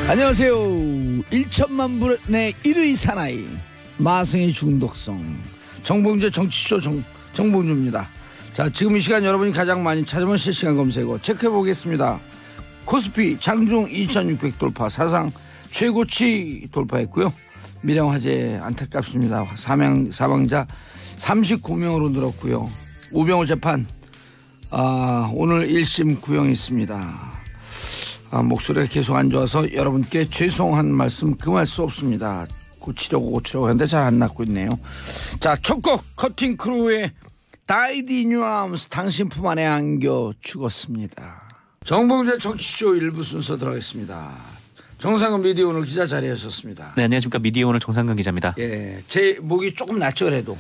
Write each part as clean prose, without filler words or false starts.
안녕하세요. 1천만 불의 1의 사나이 마성의 중독성 정봉주의 정치쇼 정봉주입니다. 자, 지금 이 시간 여러분이 가장 많이 찾아본 실시간 검색어 체크해 보겠습니다. 코스피 장중 2600 돌파, 사상 최고치 돌파했고요. 밀양화재 안타깝습니다. 사망자 39명으로 늘었고요. 우병우 재판 오늘 1심 구형했습니다. 목소리가 계속 안 좋아서 여러분께 죄송한 말씀 금할 수 없습니다. 고치려고 하는데 잘 안 낫고 있네요. 자, 첫 곡 커팅 크루의 Died in Your Arms, 당신 품 안에 안겨 죽었습니다. 정봉재 정치쇼 1부 순서 들어가겠습니다. 정상근 미디어 오늘 기자 자리하셨습니다. 네, 안녕하십니까. 미디어 오늘 정상근 기자입니다. 예, 제 목이 조금 낫죠 그래도.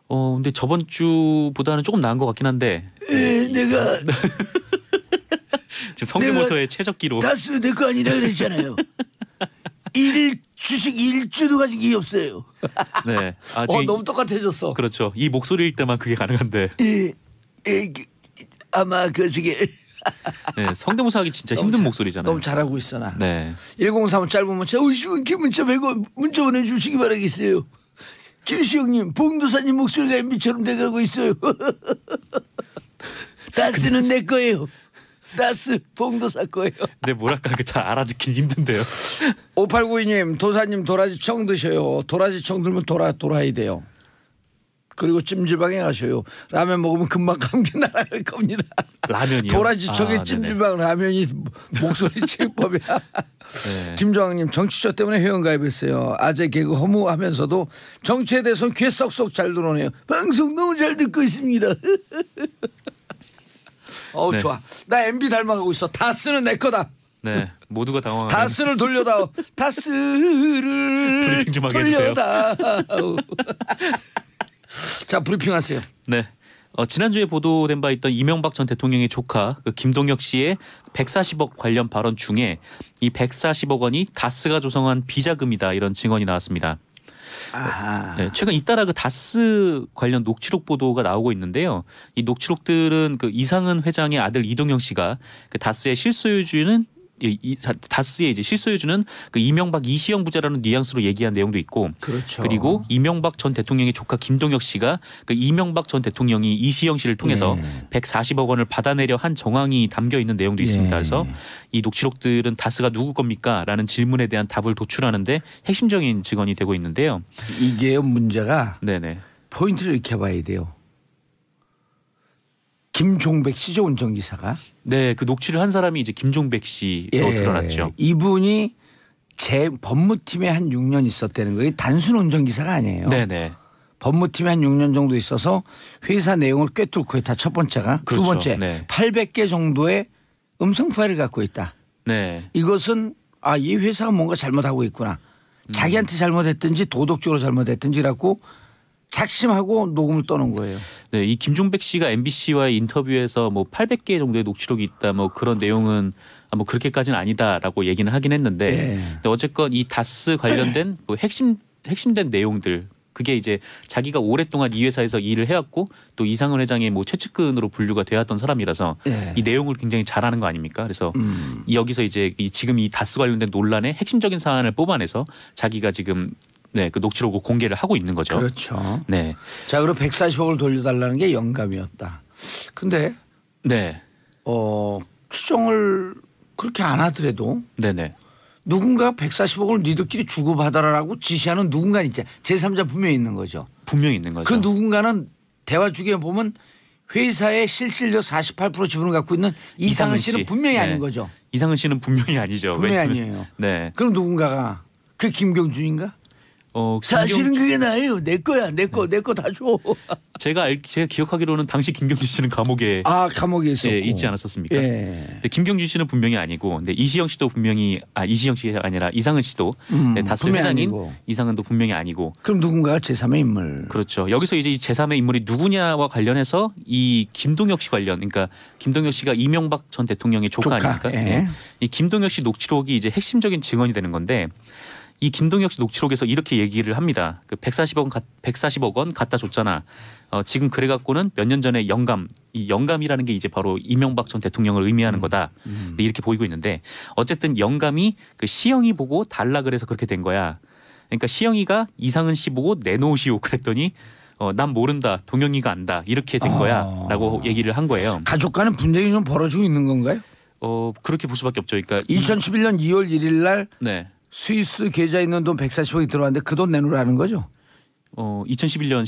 근데 저번 주보다는 조금 나은 것 같긴 한데. 내가 지금 성대모사의 최적기로. 다스 내 거 아니라 그랬잖아요. 주식 1주도 가진 게 없어요. 네. 너무 똑같아졌어. 그렇죠. 이 목소리일 때만 그게 가능한데. 아마 저게. 네, 성대모사하기 진짜 힘든 목소리잖아요. 너무 잘하고 있어 나. 네. 103 짧은 문자 50원 문자 100원 문자 보내주시기 바라겠어요. 김시영님, 봉도사님 목소리가 MB처럼 돼가고 있어요. 다스는 내 거예요. 다스 봉도사 거예요. 근데 뭐랄까 잘 알아듣긴 힘든데요. 5892님, 도사님 도라지청 드셔요. 도라지청 들면 돌아야 돼요. 그리고 찜질방에 가셔요. 라면 먹으면 금방 감기 날아갈 겁니다. 라면이요? 도라지청에 찜질방 라면이 목소리 치유법이야. 네. 김정학님, 정치쇼 때문에 회원가입했어요. 아재 개그 허무하면서도 정치에 대해서는 귀에 쏙쏙 잘 들어오네요. 방송 너무 잘 듣고 있습니다. 네. 좋아. 나 MB 닮아가고 있어. 다스는 내 거다. 네, 모두가 당황하는. 다스를 돌려다. 다스를 브리핑 좀 하게 해주세요. 자, 브리핑하세요. 네. 지난주에 보도된 바 있던 이명박 전 대통령의 조카 김동혁 씨의 140억 관련 발언 중에 이 140억 원이 다스가 조성한 비자금이다, 이런 증언이 나왔습니다. 네, 최근 잇따라 그 다스 관련 녹취록 보도가 나오고 있는데요. 이 녹취록들은 그 이상은 회장의 아들 이동영 씨가 그 다스의 실소유주는 다스의 이제 실소유주는 그 이명박 이시영 부자라는 뉘앙스로 얘기한 내용도 있고, 그렇죠. 그리고 이명박 전 대통령의 조카 김동혁 씨가 그 이명박 전 대통령이 이시영 씨를 통해서 140억 원을 받아내려 한 정황이 담겨 있는 내용도 있습니다. 그래서 이 녹취록들은 다스가 누구 겁니까? 라는 질문에 대한 답을 도출하는데 핵심적인 증언이 되고 있는데요. 이게 문제가 네네. 포인트를 이렇게 봐야 돼요. 김종백 씨죠, 운전기사가. 네, 그 녹취를 한 사람이 이제 김종백 씨로 드러났죠. 이분이 제 법무팀에 한 6년 있었다는 거예요. 단순 운전기사가 아니에요. 네네. 법무팀에 한 6년 정도 있어서 회사 내용을 꿰뚫고 있다. 첫 번째가. 그렇죠. 두 번째, 네. 800개 정도의 음성 파일을 갖고 있다. 네. 이것은 이 회사가 뭔가 잘못하고 있구나. 자기한테 잘못했든지 도덕적으로 잘못했든지 갖고 작심하고 녹음을 떠놓은 거예요. 네, 이 김종백 씨가 MBC와의 인터뷰에서 뭐 800개 정도의 녹취록이 있다, 뭐 그런 내용은 뭐 그렇게까지는 아니다라고 얘기는 하긴 했는데, 근데 어쨌건 이 다스 관련된 뭐 핵심된 내용들, 그게 이제 자기가 오랫동안 이 회사에서 일을 해왔고 또 이상은 회장의 뭐 최측근으로 분류가 되었던 사람이라서 이 내용을 굉장히 잘하는 거 아닙니까? 그래서 여기서 이제 지금 이 다스 관련된 논란의 핵심적인 사안을 뽑아내서 자기가 지금 그 녹취록을 공개를 하고 있는 거죠. 그렇죠. 네. 자, 그리고 140억을 돌려달라는 게 영감이었다. 근데 추정을 그렇게 안 하더라도 누군가 140억을 니들끼리 주고받아라라고 지시하는 누군가 있죠. 제3자 분명히 있는 거죠. 분명히 있는 거죠. 그 누군가는 대화 중에 보면 회사의 실질적 48% 지분을 갖고 있는 이상은 씨는 분명히 아닌 거죠. 이상은 씨는 분명히 아니죠. 분명히 아니에요. 네. 그럼 누군가가 그 김경준인가? 사실은 그게 나예요. 내 거야. 내 거 다 줘. 제가 기억하기로는 당시 김경준 씨는 감옥에 있었고 있지 않았었습니까? 근데 김경준 씨는 분명히 아니고, 근데 이시영 씨도 분명히 이시영 씨가 아니라 이상은 씨도 다스 회장인 아니고. 이상은도 분명히 아니고. 그럼 누군가가 제3의 인물. 그렇죠. 여기서 이제 제3의 인물이 누구냐와 관련해서 이 김동혁 씨 관련, 그러니까 김동혁 씨가 이명박 전 대통령의 조카 아닙니까? 이 김동혁 씨 녹취록이 이제 핵심적인 증언이 되는 건데. 이 김동혁 씨 녹취록에서 이렇게 얘기를 합니다. 그 140억 원 갖다 줬잖아. 지금 그래갖고는 몇 년 전에 영감, 이 영감이라는 게 이제 바로 이명박 전 대통령을 의미하는 거다. 이렇게 보이고 있는데 어쨌든 영감이 그 시영이 보고 달라 그래서 그렇게 된 거야. 그러니까 시영이가 이상은 씨 보고 내놓으시오 그랬더니 난 모른다. 동영이가 안다. 이렇게 된 거야라고 얘기를 한 거예요. 가족 간의 분쟁이 좀 벌어지고 있는 건가요? 그렇게 볼 수밖에 없죠. 그러니까 2011년 2월 1일 날 네. 스위스 계좌에 있는 돈 140억이 들어왔는데 그 돈 내놓으라는 거죠? 2011년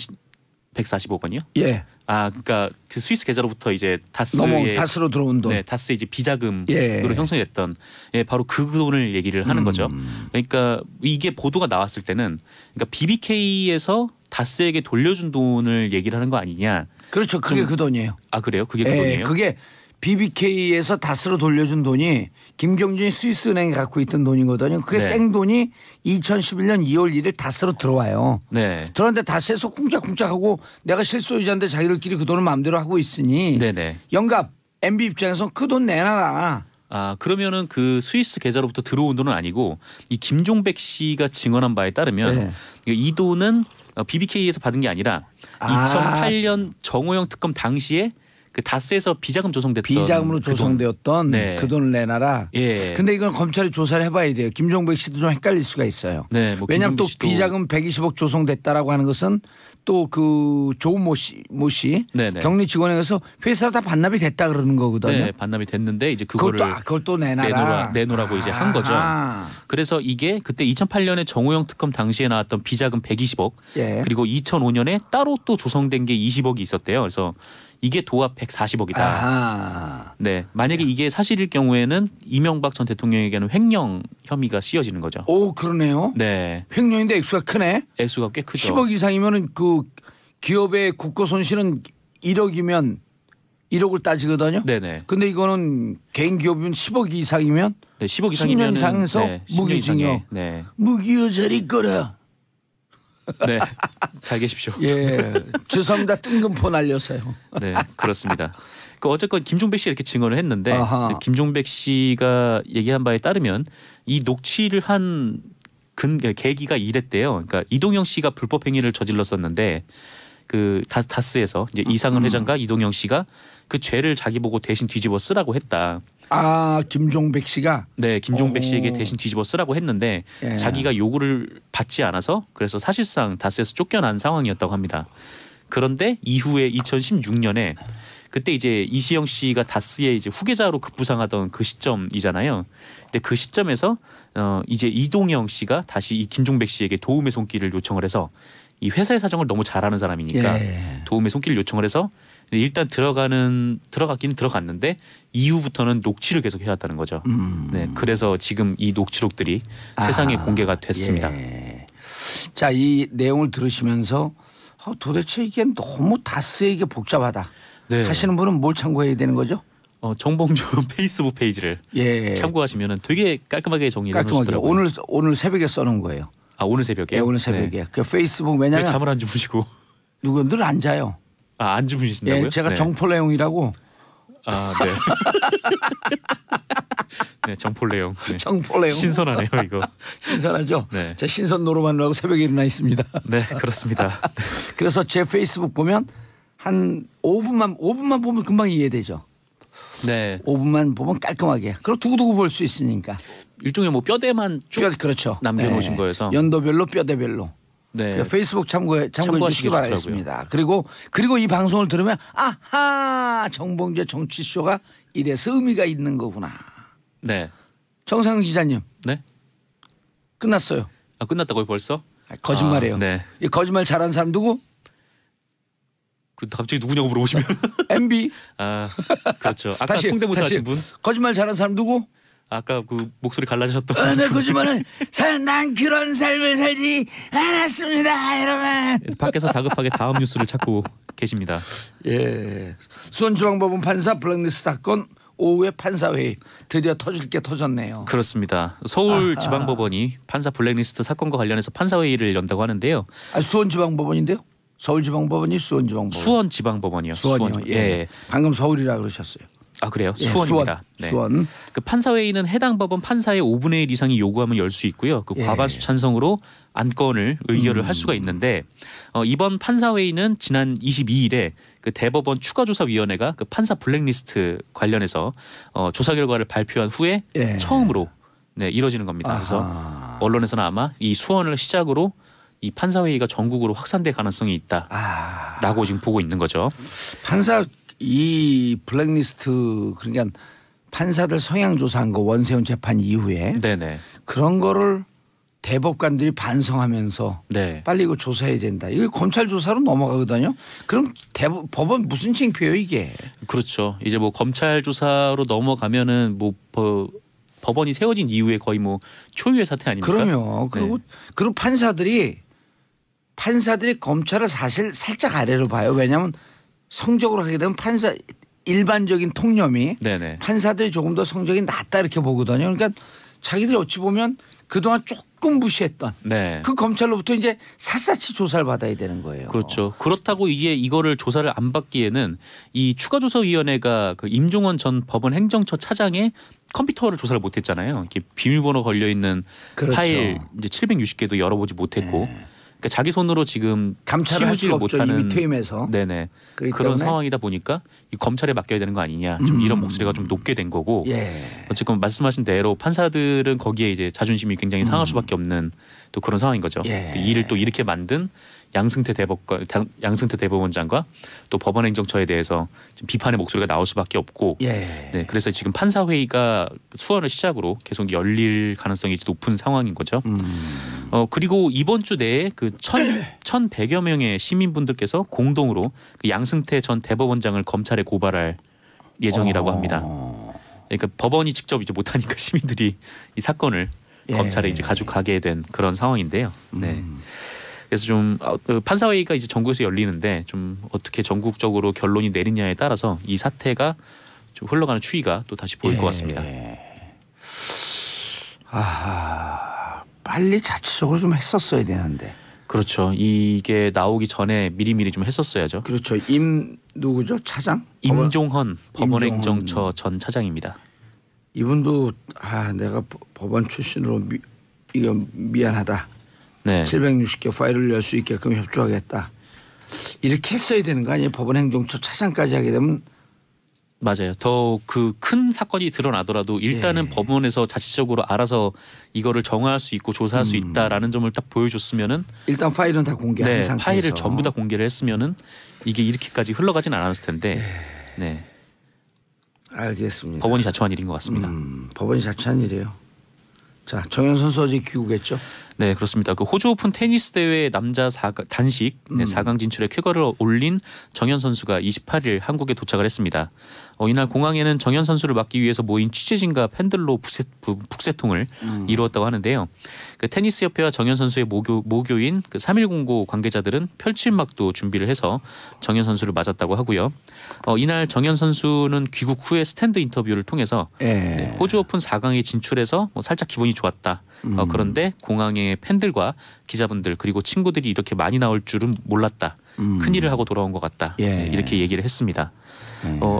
140억 원이요? 예. 그러니까 그 스위스 계좌로부터 이제 다스의 다스로 들어온 돈. 네, 다스 이제 비자금으로 예. 형성이 됐던 바로 그 돈을 얘기를 하는 거죠. 그러니까 이게 보도가 나왔을 때는 그러니까 BBK에서 다스에게 돌려준 돈을 얘기를 하는 거 아니냐. 그렇죠. 그게 그 돈이에요. 아 그래요? 그게 그 돈이에요? 그게 BBK에서 다스로 돌려준 돈이 김경준이 스위스은행에 갖고 있던 돈이거든요. 그게 네. 생돈이 2011년 2월 1일 다스로 들어와요. 네. 그런데 다스에서 쿵짝쿵짝하고 내가 실소유자인데 자기들끼리 그 돈을 마음대로 하고 있으니 네네. 영갑 MB 입장에서 그 돈 내놔라. 그러면은 그 스위스 계좌로부터 들어온 돈은 아니고 이 김종백 씨가 증언한 바에 따르면 이 돈은 BBK에서 받은 게 아니라 2008년 정호영 특검 당시에 그 다스에서 비자금 조성됐던 비자금으로 조성되었던 네. 그 돈을 내놔라. 예. 근데 이건 검찰이 조사를 해봐야 돼요. 김종백 씨도 좀 헷갈릴 수가 있어요. 네, 왜냐하면 또 씨도 비자금 120억 조성됐다라고 하는 것은 또 그 조모 씨 네네. 격리 직원에게서 회사로 다 반납이 됐다 그러는 거거든요. 네, 반납이 됐는데 이제 그걸 또 내놔라. 내놓으라고 이제 한 거죠. 그래서 이게 그때 2008년에 정호영 특검 당시에 나왔던 비자금 120억 예. 그리고 2005년에 따로 또 조성된 게 20억이 있었대요. 그래서 이게 도합 140억이다. 네, 만약에 이게 사실일 경우에는 이명박 전 대통령에게는 횡령 혐의가 씌워지는 거죠. 오 그러네요. 네, 횡령인데 액수가 크네. 액수가 꽤 크죠. 10억 이상이면은 그 기업의 국고 손실은 1억이면 1억을 따지거든요. 네네. 근데 이거는 개인 기업이면 10억 이상이면 네, 10억 이상이면 10년 이상에서 네, 10년 무기징역. 이상에, 네. 무기여 자리 거라. 네, 잘 계십시오. 예, 죄송합니다. 뜬금포 날려서요. 네, 그렇습니다. 그 어쨌건 김종백 씨 이렇게 증언을 했는데 김종백 씨가 얘기한 바에 따르면 이 녹취를 한 계기가 이랬대요. 그러니까 이동영 씨가 불법 행위를 저질렀었는데 그 다스에서 이제 이상은 회장과 이동영 씨가 그 죄를 자기 보고 대신 뒤집어 쓰라고 했다. 김종백 씨가? 네, 김종백 씨에게 대신 뒤집어 쓰라고 했는데 예. 자기가 요구를 받지 않아서 그래서 사실상 다스에서 쫓겨난 상황이었다고 합니다. 그런데 이후에 2016년에 그때 이제 이시영 씨가 다스의 이제 후계자로 급부상하던 그 시점이잖아요. 근데 그 시점에서 이제 이동영 씨가 다시 이 김종백 씨에게 도움의 손길을 요청을 해서 이 회사의 사정을 너무 잘 아는 사람이니까 도움의 손길을 요청을 해서 일단 들어가긴 들어갔는데 이후부터는 녹취를 계속 해왔다는 거죠. 네, 그래서 지금 이 녹취록들이 세상에 공개가 됐습니다. 예. 자, 이 내용을 들으시면서 도대체 이게 너무 다스에게 복잡하다 하시는 분은 뭘 참고해야 되는 거죠? 정봉주 페이스북 페이지를 참고하시면 되게 깔끔하게 정리를 해놓으시더라고요. 오늘 새벽에 써놓은 거예요. 오늘 새벽에? 네, 오늘 새벽에. 그 페이스북 왜냐면 왜 잠을 안 주무시고? 누구 늘 안 자요. 안 주무신다고요? 제가 정폴레옹이라고. 네. 네, 정폴레옹. 네. 정폴레옹. 신선하네요, 이거. 신선하죠? 네. 제 신선 노름하느라고 새벽에 일어나 있습니다. 네, 그렇습니다. 그래서 제 페이스북 보면 한 5분만 보면 금방 이해되죠. 네. 5분만 보면 깔끔하게. 그리고 두고두고 볼 수 있으니까. 일종의 뭐 뼈대만 쭉 그렇죠. 남겨놓으신 거여서. 연도별로 뼈대별로. 네. 페이스북 참고해 주시기 바라겠습니다. 그리고 이 방송을 들으면 아하 정봉재 정치쇼가 이래서 의미가 있는 거구나. 네. 정상훈 기자님. 네. 끝났어요. 끝났다고요 벌써? 거짓말이에요. 네. 이 거짓말 잘하는 사람 누구? 갑자기 누구냐고 물어보시면 MB. 그렇죠. 아까 성대모사 하신 분. 거짓말 잘하는 사람 누구? 아까 그 목소리 갈라지셨던. 네, 거짓말은 난 그런 삶을 살지 않았습니다, 여러분. 밖에서 다급하게 다음 뉴스를 찾고 계십니다. 예. 수원지방법원 판사 블랙리스트 사건 오후에 판사회의 드디어 터질 게 터졌네요. 그렇습니다. 서울지방법원이 판사 블랙리스트 사건과 관련해서 판사회의를 연다고 하는데요. 수원지방법원인데요? 서울지방법원이 수원지방법원. 수원지방법원이요. 수원이요. 예. 방금 서울이라 그러셨어요. 아 그래요? 예, 수원입니다. 네. 수원. 그 판사회의는 해당 법원 판사의 5분의 1 이상이 요구하면 열 수 있고요. 그 예. 과반수 찬성으로 안건을 의결을 할 수가 있는데 이번 판사회의는 지난 22일에 그 대법원 추가조사위원회가 그 판사 블랙리스트 관련해서 조사 결과를 발표한 후에 예. 처음으로 네, 이뤄지는 겁니다. 그래서 아하. 언론에서는 아마 이 수원을 시작으로 이 판사회의가 전국으로 확산될 가능성이 있다라고 지금 보고 있는 거죠. 판사 이 블랙리스트 그러니까 판사들 성향 조사한 거 원세훈 재판 이후에 네네. 그런 거를 대법관들이 반성하면서 네. 빨리 이거 조사해야 된다. 이거 검찰 조사로 넘어가거든요. 그럼 법원 무슨 창피해요 이게? 그렇죠. 이제 뭐 검찰 조사로 넘어가면은 뭐 법원이 세워진 이후에 거의 뭐 초유의 사태 아닙니까? 그럼요. 그리고 네. 그리고 판사들이 검찰을 사실 살짝 아래로 봐요. 왜냐하면 성적으로 하게 되면 판사 일반적인 통념이 네네. 판사들이 조금 더 성적이 낮다 이렇게 보거든요. 그러니까 자기들이 어찌 보면 그동안 조금 무시했던 네. 그 검찰로부터 이제 샅샅이 조사를 받아야 되는 거예요. 그렇죠. 그렇다고 이거를 조사를 안 받기에는 이 추가조사위원회가 그 임종원 전 법원 행정처 차장의 컴퓨터를 조사를 못했잖아요. 이렇게 비밀번호 걸려 있는 그렇죠. 파일 이제 760개도 열어보지 못했고. 네. 그러니까 자기 손으로 지금 감찰을 할 수가 없죠. 이미 퇴임해서. 네네. 그렇기 그런 때문에. 상황이다 보니까 이 검찰에 맡겨야 되는 거 아니냐. 좀 이런 목소리가 좀 높게 된 거고. 예. 어쨌건 말씀하신 대로 판사들은 거기에 이제 자존심이 굉장히 상할 수밖에 없는 또 그런 상황인 거죠. 예. 또 이를 또 이렇게 만든 양승태 대법원장과 또 법원행정처에 대해서 좀 비판의 목소리가 나올 수밖에 없고. 예. 네, 그래서 지금 판사회의가 수원을 시작으로 계속 열릴 가능성이 높은 상황인 거죠. 그리고 이번 주 내에 그 1,100여 명의 시민분들께서 공동으로 그 양승태 전 대법원장을 검찰에 고발할 예정이라고 합니다. 그러니까 법원이 직접 이제 못하니까 시민들이 이 사건을 예. 검찰에 이제 가져가게 된 그런 상황인데요. 네. 그래서 좀 판사회의가 이제 전국에서 열리는데 좀 어떻게 전국적으로 결론이 내리냐에 따라서 이 사태가 좀 흘러가는 추이가 또 다시 보일 것 같습니다. 아, 빨리 자체적으로 좀 했었어야 되는데. 그렇죠. 이게 나오기 전에 미리미리 좀 했었어야죠. 그렇죠. 누구죠? 차장? 임종헌 법원행정처 전 차장입니다. 이분도 내가 법원 출신으로 이거 미안하다. 네. 760개 파일을 열 수 있게끔 협조하겠다. 이렇게 했어야 되는 거 아니에요? 법원행정처 차장까지 하게 되면. 맞아요. 더 그 큰 사건이 드러나더라도 일단은 법원에서 자체적으로 알아서 이거를 정화할 수 있고 조사할 수 있다라는 점을 딱 보여줬으면은 일단 파일은 다 공개한 상태에서. 파일을 전부 다 공개를 했으면은 이게 이렇게까지 흘러가진 않았을 텐데. 네. 알겠습니다. 법원이 자초한 일인 것 같습니다. 법원이 자초한 일이에요. 자, 정현 선수 어제 귀국했죠? 네, 그렇습니다. 그 호주 오픈 테니스 대회 남자 단식 4강 진출에 쾌거를 올린 정현 선수가 28일 한국에 도착을 했습니다. 이날 공항에는 정현 선수를 맞기 위해서 모인 취재진과 팬들로 북새통을 이루었다고 하는데요. 그 테니스 협회와 정현 선수의 모교인 그 3109 관계자들은 펼칠막도 준비를 해서 정현 선수를 맞았다고 하고요. 이날 정현 선수는 귀국 후에 스탠드 인터뷰를 통해서 네, 호주 오픈 4강에 진출해서 살짝 기분이 좋았다. 그런데 공항에 팬들과 기자분들 그리고 친구들이 이렇게 많이 나올 줄은 몰랐다. 큰일을 하고 돌아온 것 같다. 네, 이렇게 얘기를 했습니다.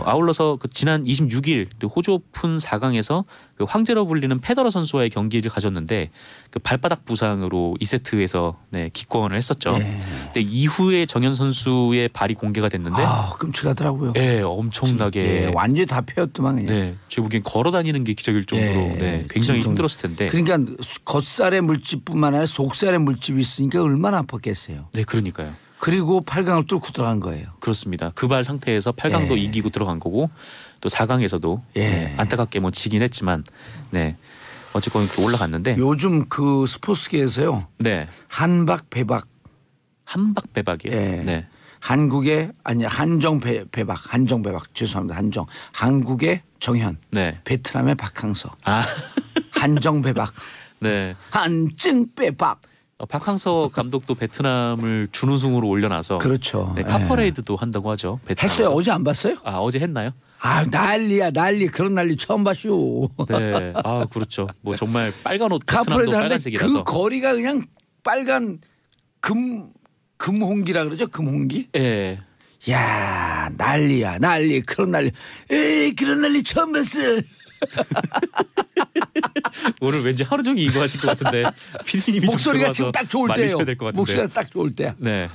아울러서 그 지난 26일 호주 오픈 4강에서 그 황제로 불리는 페더러 선수와의 경기를 가졌는데 그 발바닥 부상으로 2세트에서 네, 기권을 했었죠. 근데 이후에 정현 선수의 발이 공개가 됐는데 끔찍하더라고요. 네, 엄청나게 완전히 다 펴였더만 그냥. 네, 제가 보기엔 걸어 다니는 게 기적일 정도로 네, 굉장히 힘들었을 텐데. 그러니까 겉살에 물집뿐만 아니라 속살에 물집이 있으니까 얼마나 아팠겠어요. 네, 그러니까요. 그리고 8강을 뚫고 들어간 거예요. 그렇습니다. 그 발 상태에서 8강도 이기고 들어간 거고 또 4강에서도 네, 안타깝게 뭐 지긴 했지만 네 어쨌건 이렇게 올라갔는데 요즘 그 스포츠계에서요. 네. 한박 배박. 한박 배박이에요. 네. 한국의 한정 배박 죄송합니다. 한국의 정현. 네. 베트남의 박항서. 아. 한정 배박. 네. 한증 배박. 박항서 감독도 베트남을 준우승으로 올려놔서 그렇죠. 네, 카퍼레이드도 한다고 하죠. 베트남에서. 했어요. 어제 안 봤어요? 어제 했나요? 난리야 난리. 그런 난리 처음 봤슈. 네. 그렇죠. 뭐 정말 빨간 옷 베트남도 빨간색이라서 그 거리가 그냥 빨간 금홍기라 그러죠. 금홍기. 예. 야 난리야 난리 그런 난리. 에이 그런 난리 처음 봤어. 오늘 왠지 하루 종일 이거 하실 것 같은데 PD님이 목소리가 지금 딱 좋을 때예요. 될것 같은데. 목소리가 딱 좋을 때야. 네.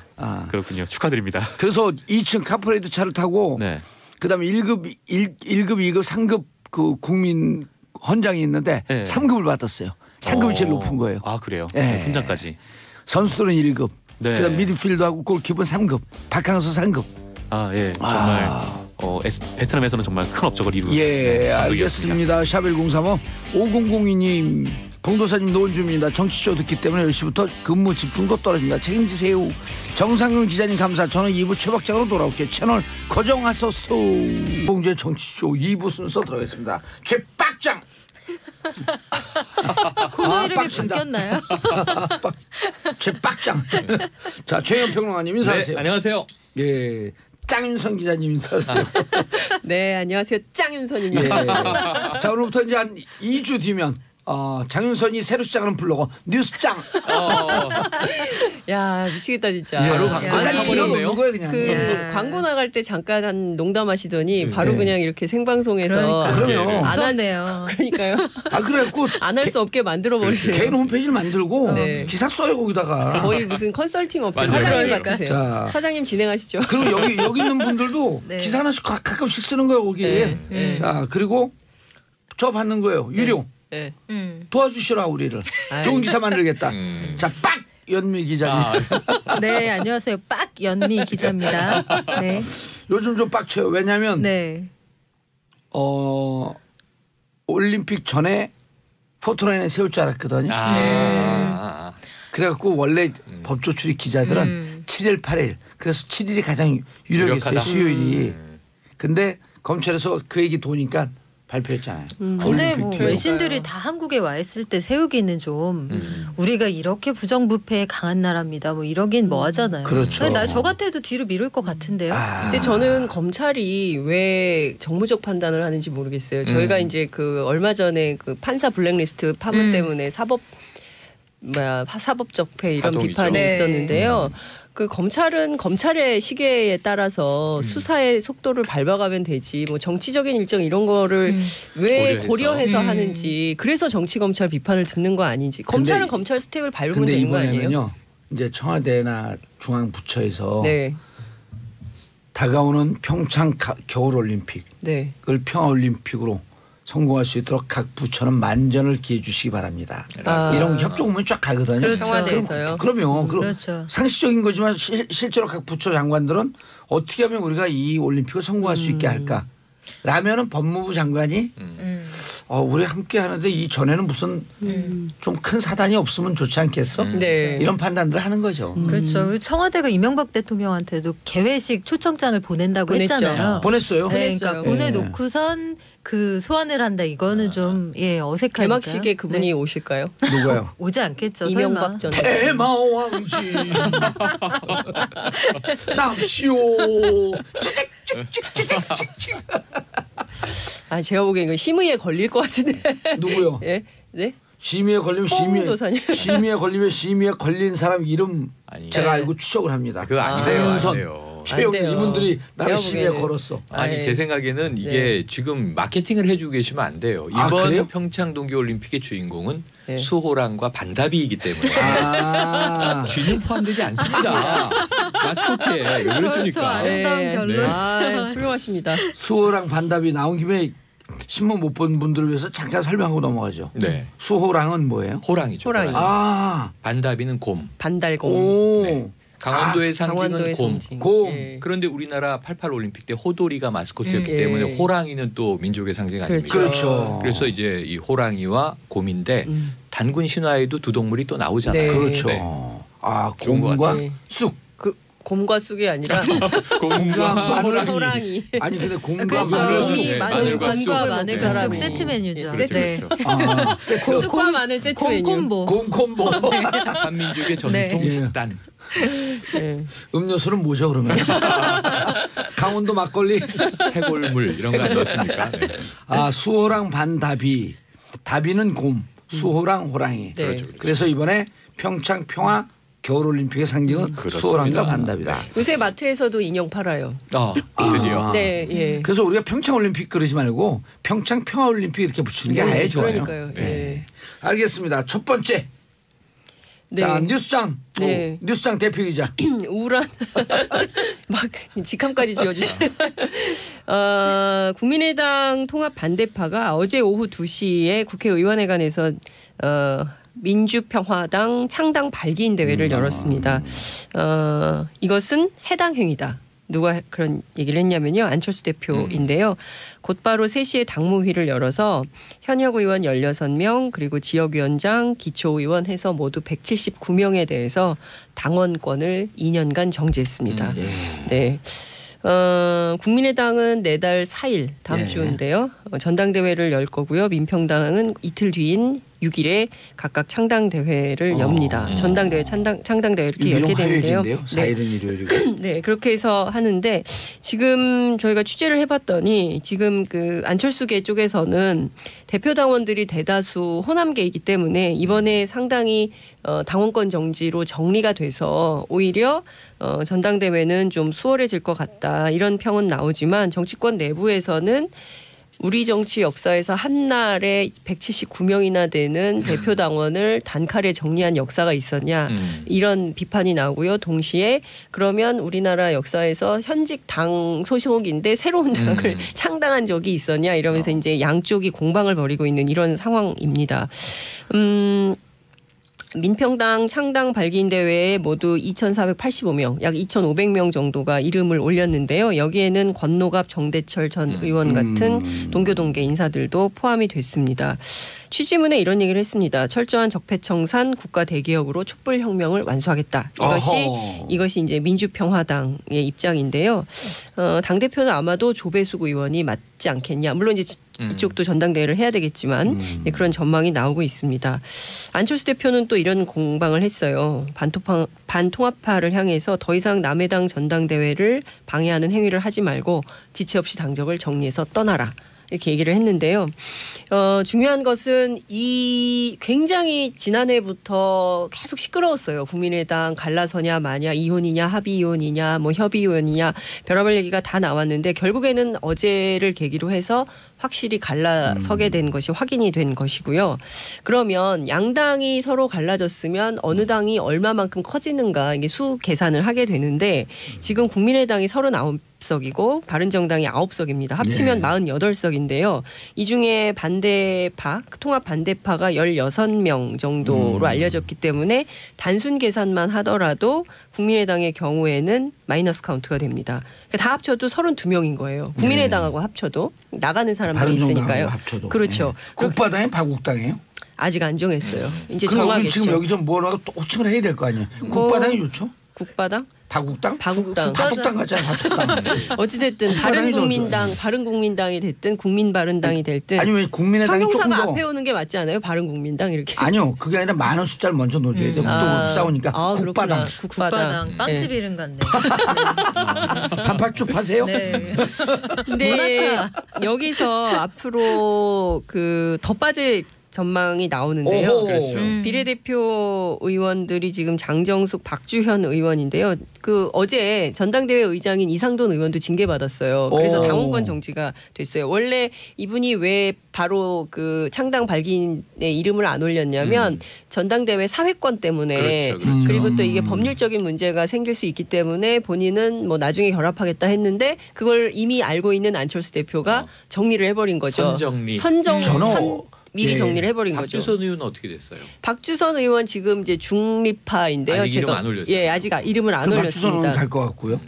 그렇군요. 축하드립니다. 그래서 2층 카프레이드 차를 타고 네. 그다음에 1급, 1급, 2급, 3급 그 국민 헌장이 있는데 네. 3급을 받았어요. 3급이 제일 높은 거예요. 아 그래요? 네. 훈장까지. 선수들은 1급. 네. 그다음 미드필더하고 골키퍼는 3급. 박항서 3급. 아 예. 정말 베트남에서는 정말 큰 업적을 이룬 예, 알겠습니다. 샵1035 5002님 봉도사님 노원주입니다. 정치쇼 듣기 때문에 10시부터 근무 집중도 떨어집니다. 책임지세요. 정상근 기자님 감사. 저는 2부 최박장으로 돌아올게요. 채널 고정하소서. 봉주의 정치쇼 2부 순서 들어가겠습니다. 최박장. 코너 이름이 빡친다. 바뀌었나요? 최박장. 자, 최현 평론가님 인사하세요. 네, 안녕하세요. 예, 짱윤선 기자님 인사하세요. 네, 안녕하세요. 짱윤선입니다. 예. 자, 오늘부터 이제 한 2주 뒤면 장윤선이 새로 시작하는 블로거 뉴스짱. 야, 미치겠다 진짜. 바로 야. 방송 일단 타버렸네요. 찍어놓는 거예요 그냥. 그 광고 나갈 때 잠깐 한 농담하시더니 바로 그냥 이렇게 생방송에서 그러니까. 그럼요. 안 할- 무섭네요. 그러니까요. 아 그래갖고 안 할 수 없게 만들어 버리는. 개인 홈페이지를 만들고 네. 기사 써요 거기다가. 거의 무슨 컨설팅 업체 맞아요. 사장님 그러니까. 같으세요. 자. 사장님 진행하시죠. 그리고 여기 있는 분들도 네. 기사 하나씩 가끔씩 쓰는 거예요 거기. 네. 자 그리고 저 받는 거예요 유료. 네. 도와주시라 우리를. 아이. 좋은 기사 만들겠다. 자 빡 연미 기자님. 네, 안녕하세요. 빡연미 기자입니다. 네, 요즘 좀 빡쳐요. 왜냐하면 네, 올림픽 전에 포토라인에 세울 줄 알았거든요. 아. 그래갖고 원래 법조 출입 기자들은 7일 8일 그래서 7일이 가장 유력했어요 유력하다. 수요일이. 근데 검찰에서 그 얘기 도니까 발표했잖아요. 근데 뭐 올림픽 외신들이 다 한국에 와 있을 때 세우기는 좀 우리가 이렇게 부정부패에 강한 나라입니다. 뭐 이러긴 뭐 하잖아요. 그렇죠. 저 같아도 뒤로 미룰 것 같은데요. 근데 저는 검찰이 왜 정무적 판단을 하는지 모르겠어요. 저희가 이제 그 얼마 전에 그 판사 블랙리스트 파문 때문에 사법적폐 이런 파동이죠. 비판이 네. 있었는데요. 그 검찰은 검찰의 시계에 따라서 수사의 속도를 밟아가면 되지 뭐 정치적인 일정 이런 거를 왜 고려해서 하는지 그래서 정치 검찰 비판을 듣는 거 아닌지 검찰은 검찰 스텝을 밟으면 근데 되는 거 아니에요? 이번에는요. 이제 청와대나 중앙부처에서 네, 다가오는 평창 겨울올림픽을 네. 평화올림픽으로 성공할 수 있도록 각 부처는 만전을 기해 주시기 바랍니다. 아. 이런 협조 오면 쫙 가거든요. 그렇죠. 청와대에서요. 그럼요. 그렇죠. 상식적인 거지만 실제로 각 부처 장관들은 어떻게 하면 우리가 이 올림픽을 성공할 수 있게 할까? 라면은 법무부 장관이 우리 함께 하는데 이 전에는 무슨 좀 큰 사단이 없으면 좋지 않겠어? 네. 이런 판단들을 하는 거죠. 그렇죠. 청와대가 이명박 대통령한테도 개회식 초청장을 보낸다고 보냈죠. 했잖아요. 보냈어요. 네, 그러니까 보냈어요. 보내놓고선 그 소환을 한다. 이거는 좀 어색하니까. 개막식에 그분이 네. 오실까요? 누가요? 오지 않겠죠. 이명박 전 대마왕지 납시오 찍찍찍찍찍찍 아 제가 보기엔 이거 심의에 걸릴 것 같은데. 누구요? 예, 네. 심의에 걸리면 홍도사님. 심의에 걸린 사람 이름 아니. 제가 네. 알고 추적을 합니다. 그거 안 돼요. 자연선, 안 돼요. 최영 안 돼요. 이분들이 나를 제가 심의에 보기에는. 걸었어. 아니 아이. 제 생각에는 이게 네. 지금 마케팅을 해주고 계시면 안 돼요. 아, 그래요? 이번 평창 동계올림픽의 주인공은 네. 수호랑과 반다비이기 때문에 아, 쥐는 포함되지 않습니다. 마스코트에 왜 저 그러십니까? 아름다운 네. 결론. 아, 훌륭하십니다. 수호랑 반답이 나온 김에 신문 못 본 분들을 위해서 잠깐 설명하고 넘어가죠. 네, 수호랑은 뭐예요? 호랑이죠. 호랑이. 아, 반다비는 곰. 반달곰. 오, 네. 강원도의 상징은 강원도의 곰. 상징. 곰. 예. 그런데 우리나라 88 올림픽 때 호돌이가 마스코트였기 예. 때문에 호랑이는 또 민족의 상징 아닙니까? 그렇죠. 그래서 이제 이 호랑이와 곰인데 단군 신화에도 두 동물이 또 나오잖아요. 네. 그렇죠. 네. 아, 좋은 것 곰과 같아요. 쑥. 그 곰과 쑥이 아니라 곰과 마늘. 호랑이. 아니 근데 곰과 그렇죠. 마늘 쑥. 곰이 마늘과 쑥. 곰과 마늘과 네. 쑥 세트 메뉴죠. 그렇죠, 네. 그렇죠. 아, 세트. 쑥과 마늘 세트 메뉴. 곰콤보. 곰콤보. 한민족의 전통 네. 식단. 예. 음료수는 뭐죠 그러면? 강원도 막걸리. 해골물 이런 거 아니었습니까? 네. 아 수호랑 반다비. 다비는 곰. 수호랑 호랑이. 네. 그렇죠. 그래서 이번에 평창 평화 겨울올림픽의 상징은 수월함과 반답이다. 요새 마트에서도 인형 팔아요. 드디어. 네, 예. 그래서 우리가 평창올림픽 그러지 말고 평창 평화올림픽 이렇게 붙이는 게 아예 좋아요. 그러니까요. 네. 알겠습니다. 첫 번째. 네. 자, 뉴스장. 네. 뉴스장 대표 기자. 우울한 막 직함까지 지어주시네. 국민의당 통합 반대파가 어제 오후 2시에 국회의원회관에서 민주평화당 창당 발기인 대회를 열었습니다. 이것은 해당 행위다. 누가 그런 얘기를 했냐면요. 안철수 대표인데요. 곧바로 3시에 당무회를 열어서 현역 의원 16명 그리고 지역위원장, 기초의원 해서 모두 179명에 대해서 당원권을 2년간 정지했습니다. 네. 국민의당은 내달 4일 다음 주인데요. 전당대회를 열 거고요. 민평당은 이틀 뒤인 6일에 각각 창당대회를 엽니다. 전당대회, 창당대회 이렇게 열게 되는데요. 4일은 일요일이고. 네, 그렇게 해서 하는데 지금 저희가 취재를 해봤더니 지금 그 안철수계 쪽에서는 대표 당원들이 대다수 호남계이기 때문에 이번에 상당히 당원권 정지로 정리가 돼서 오히려 전당대회는 좀 수월해질 것 같다 이런 평은 나오지만 정치권 내부에서는 우리 정치 역사에서 한날에 179명이나 되는 대표 당원을 단칼에 정리한 역사가 있었냐 이런 비판이 나오고요. 동시에 그러면 우리나라 역사에서 현직 당 소속인데 새로운 당을 창당한 적이 있었냐 이러면서 이제 양쪽이 공방을 벌이고 있는 이런 상황입니다. 민평당 창당 발기인 대회에 모두 2,485명, 약 2,500명 정도가 이름을 올렸는데요. 여기에는 권노갑, 정대철 전 의원 같은 동교동계 인사들도 포함이 됐습니다. 취지문에 이런 얘기를 했습니다. 철저한 적폐청산, 국가 대개혁으로 촛불혁명을 완수하겠다. 이것이 이제 민주평화당의 입장인데요. 당 대표는 아마도 조배숙 의원이 맞지 않겠냐. 물론 이제 이쪽도 전당대회를 해야 되겠지만 그런 전망이 나오고 있습니다. 안철수 대표는 또 이런 공방을 했어요. 반통합파를 향해서 더 이상 남의 당 전당대회를 방해하는 행위를 하지 말고 지체 없이 당적을 정리해서 떠나라. 이렇게 얘기를 했는데요. 중요한 것은 이 굉장히 지난해부터 계속 시끄러웠어요. 국민의당 갈라서냐 마냐 이혼이냐 합의 이혼이냐 뭐 협의 이혼이냐 별의별 얘기가 다 나왔는데 결국에는 어제를 계기로 해서 확실히 갈라서게 된 것이 확인이 된 것이고요. 그러면 양당이 서로 갈라졌으면 어느 당이 얼마만큼 커지는가 이게 수 계산을 하게 되는데 지금 국민의당이 39석이고 바른정당이 9석입니다. 합치면 48석인데요. 이 중에 반대파, 통합 반대파가 16명 정도로 알려졌기 때문에 단순 계산만 하더라도 국민의당의 경우에는 마이너스 카운트가 됩니다. 그러니까 다 합쳐도 32명인 거예요. 국민의당하고 합쳐도 나가는 사람들이 있으니까요. 합쳐도. 그렇죠. 국바당이 바국당이에요? 아직 안 정했어요. 이제 그럼 정하겠죠. 지금 여기서 뭐라도 또 호칭을 해야 될 거 아니에요. 국바당이 좋죠? 국바당? 바국당? 바국당. 바둑당 같잖아요. 바둑당. 어찌됐든 바른국민당이 됐든 국민바른당이 됐든 아니면 국민의당이 조금 형용사가 더 앞에 오는 게 맞지 않아요? 바른국민당 이렇게. 아니요. 그게 아니라 많은 숫자를 먼저 넣어줘야 돼요. 또 싸우니까 국바당. 국바당 빵집 이름 같네. 단팥죽 파세요? 네. 근데 여기서 앞으로 그 더 빠질 전망이 나오는데요. 오호. 그렇죠. 비례대표 의원들이 지금 장정숙, 박주현 의원인데요. 그 어제 전당대회 의장인 이상돈 의원도 징계받았어요. 그래서 당원권 정지가 됐어요. 원래 이분이 왜 바로 그 창당 발기인의 이름을 안 올렸냐면 전당대회 사회권 때문에 그렇죠. 그리고 또 이게 법률적인 문제가 생길 수 있기 때문에 본인은 뭐 나중에 결합하겠다 했는데 그걸 이미 알고 있는 안철수 대표가 정리를 해버린 거죠. 미리 정리를 해버린 거죠. 박주선 의원은 어떻게 됐어요? 박주선 의원 지금 이제 중립파인데요. 아직 이름 안 올렸죠. 예, 아직 이름을 안 올렸습니다. 박주선 의원 갈 것 같고요.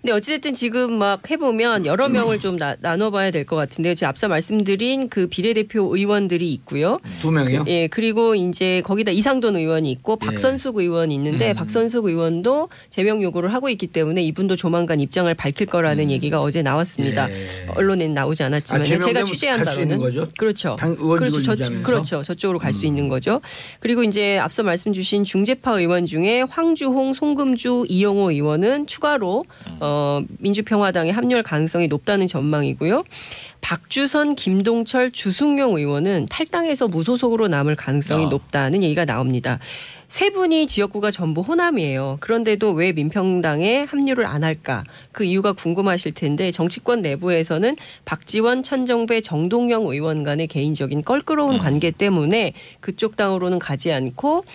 근데 어찌됐든 지금 막 해보면 여러 명을 좀 나눠봐야 될 것 같은데요. 제가 앞서 말씀드린 그 비례대표 의원들이 있고요. 2명이요? 예, 그리고 이제 거기다 이상돈 의원이 있고 박선숙 의원이 있는데 박선숙 의원도 제명 요구를 하고 있기 때문에 이분도 조만간 입장을 밝힐 거라는 얘기가 어제 나왔습니다. 언론에는 나오지 않았지만 제가 취재한 바로는 그렇죠. 그렇죠. 저쪽으로 갈 수 있는 거죠. 그리고 이제 앞서 말씀 주신 중재파 의원 중에 황주홍, 송금주, 이영호 의원은 추가로 민주평화당에 합류할 가능성이 높다는 전망이고요. 박주선, 김동철, 주승용 의원은 탈당해서 무소속으로 남을 가능성이 높다는 얘기가 나옵니다. 세 분이 지역구가 전부 호남이에요. 그런데도 왜 민평당에 합류를 안 할까? 그 이유가 궁금하실 텐데 정치권 내부에서는 박지원, 천정배, 정동영 의원 간의 개인적인 껄끄러운 관계 때문에 그쪽 당으로는 가지 않고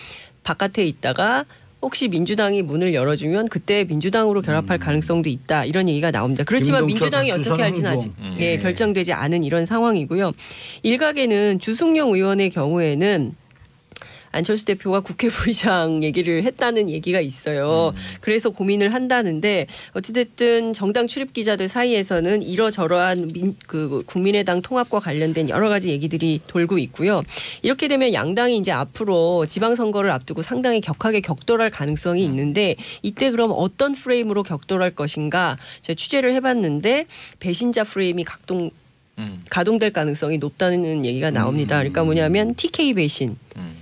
바깥에 있다가 혹시 민주당이 문을 열어주면 그때 민주당으로 결합할 가능성도 있다. 이런 얘기가 나옵니다. 그렇지만 민주당이 어떻게 할지는 아직 결정되지 않은 이런 상황이고요. 일각에는 주승용 의원의 경우에는 안철수 대표가 국회 부의장 얘기를 했다는 얘기가 있어요. 그래서 고민을 한다는데 어찌됐든 정당 출입 기자들 사이에서는 이러저러한 국민의당 통합과 관련된 여러 가지 얘기들이 돌고 있고요. 이렇게 되면 양당이 이제 앞으로 지방선거를 앞두고 상당히 격하게 격돌할 가능성이 있는데 이때 그럼 어떤 프레임으로 격돌할 것인가 제가 취재를 해봤는데 배신자 프레임이 가동될 가능성이 높다는 얘기가 나옵니다. 그러니까 뭐냐면 TK 배신.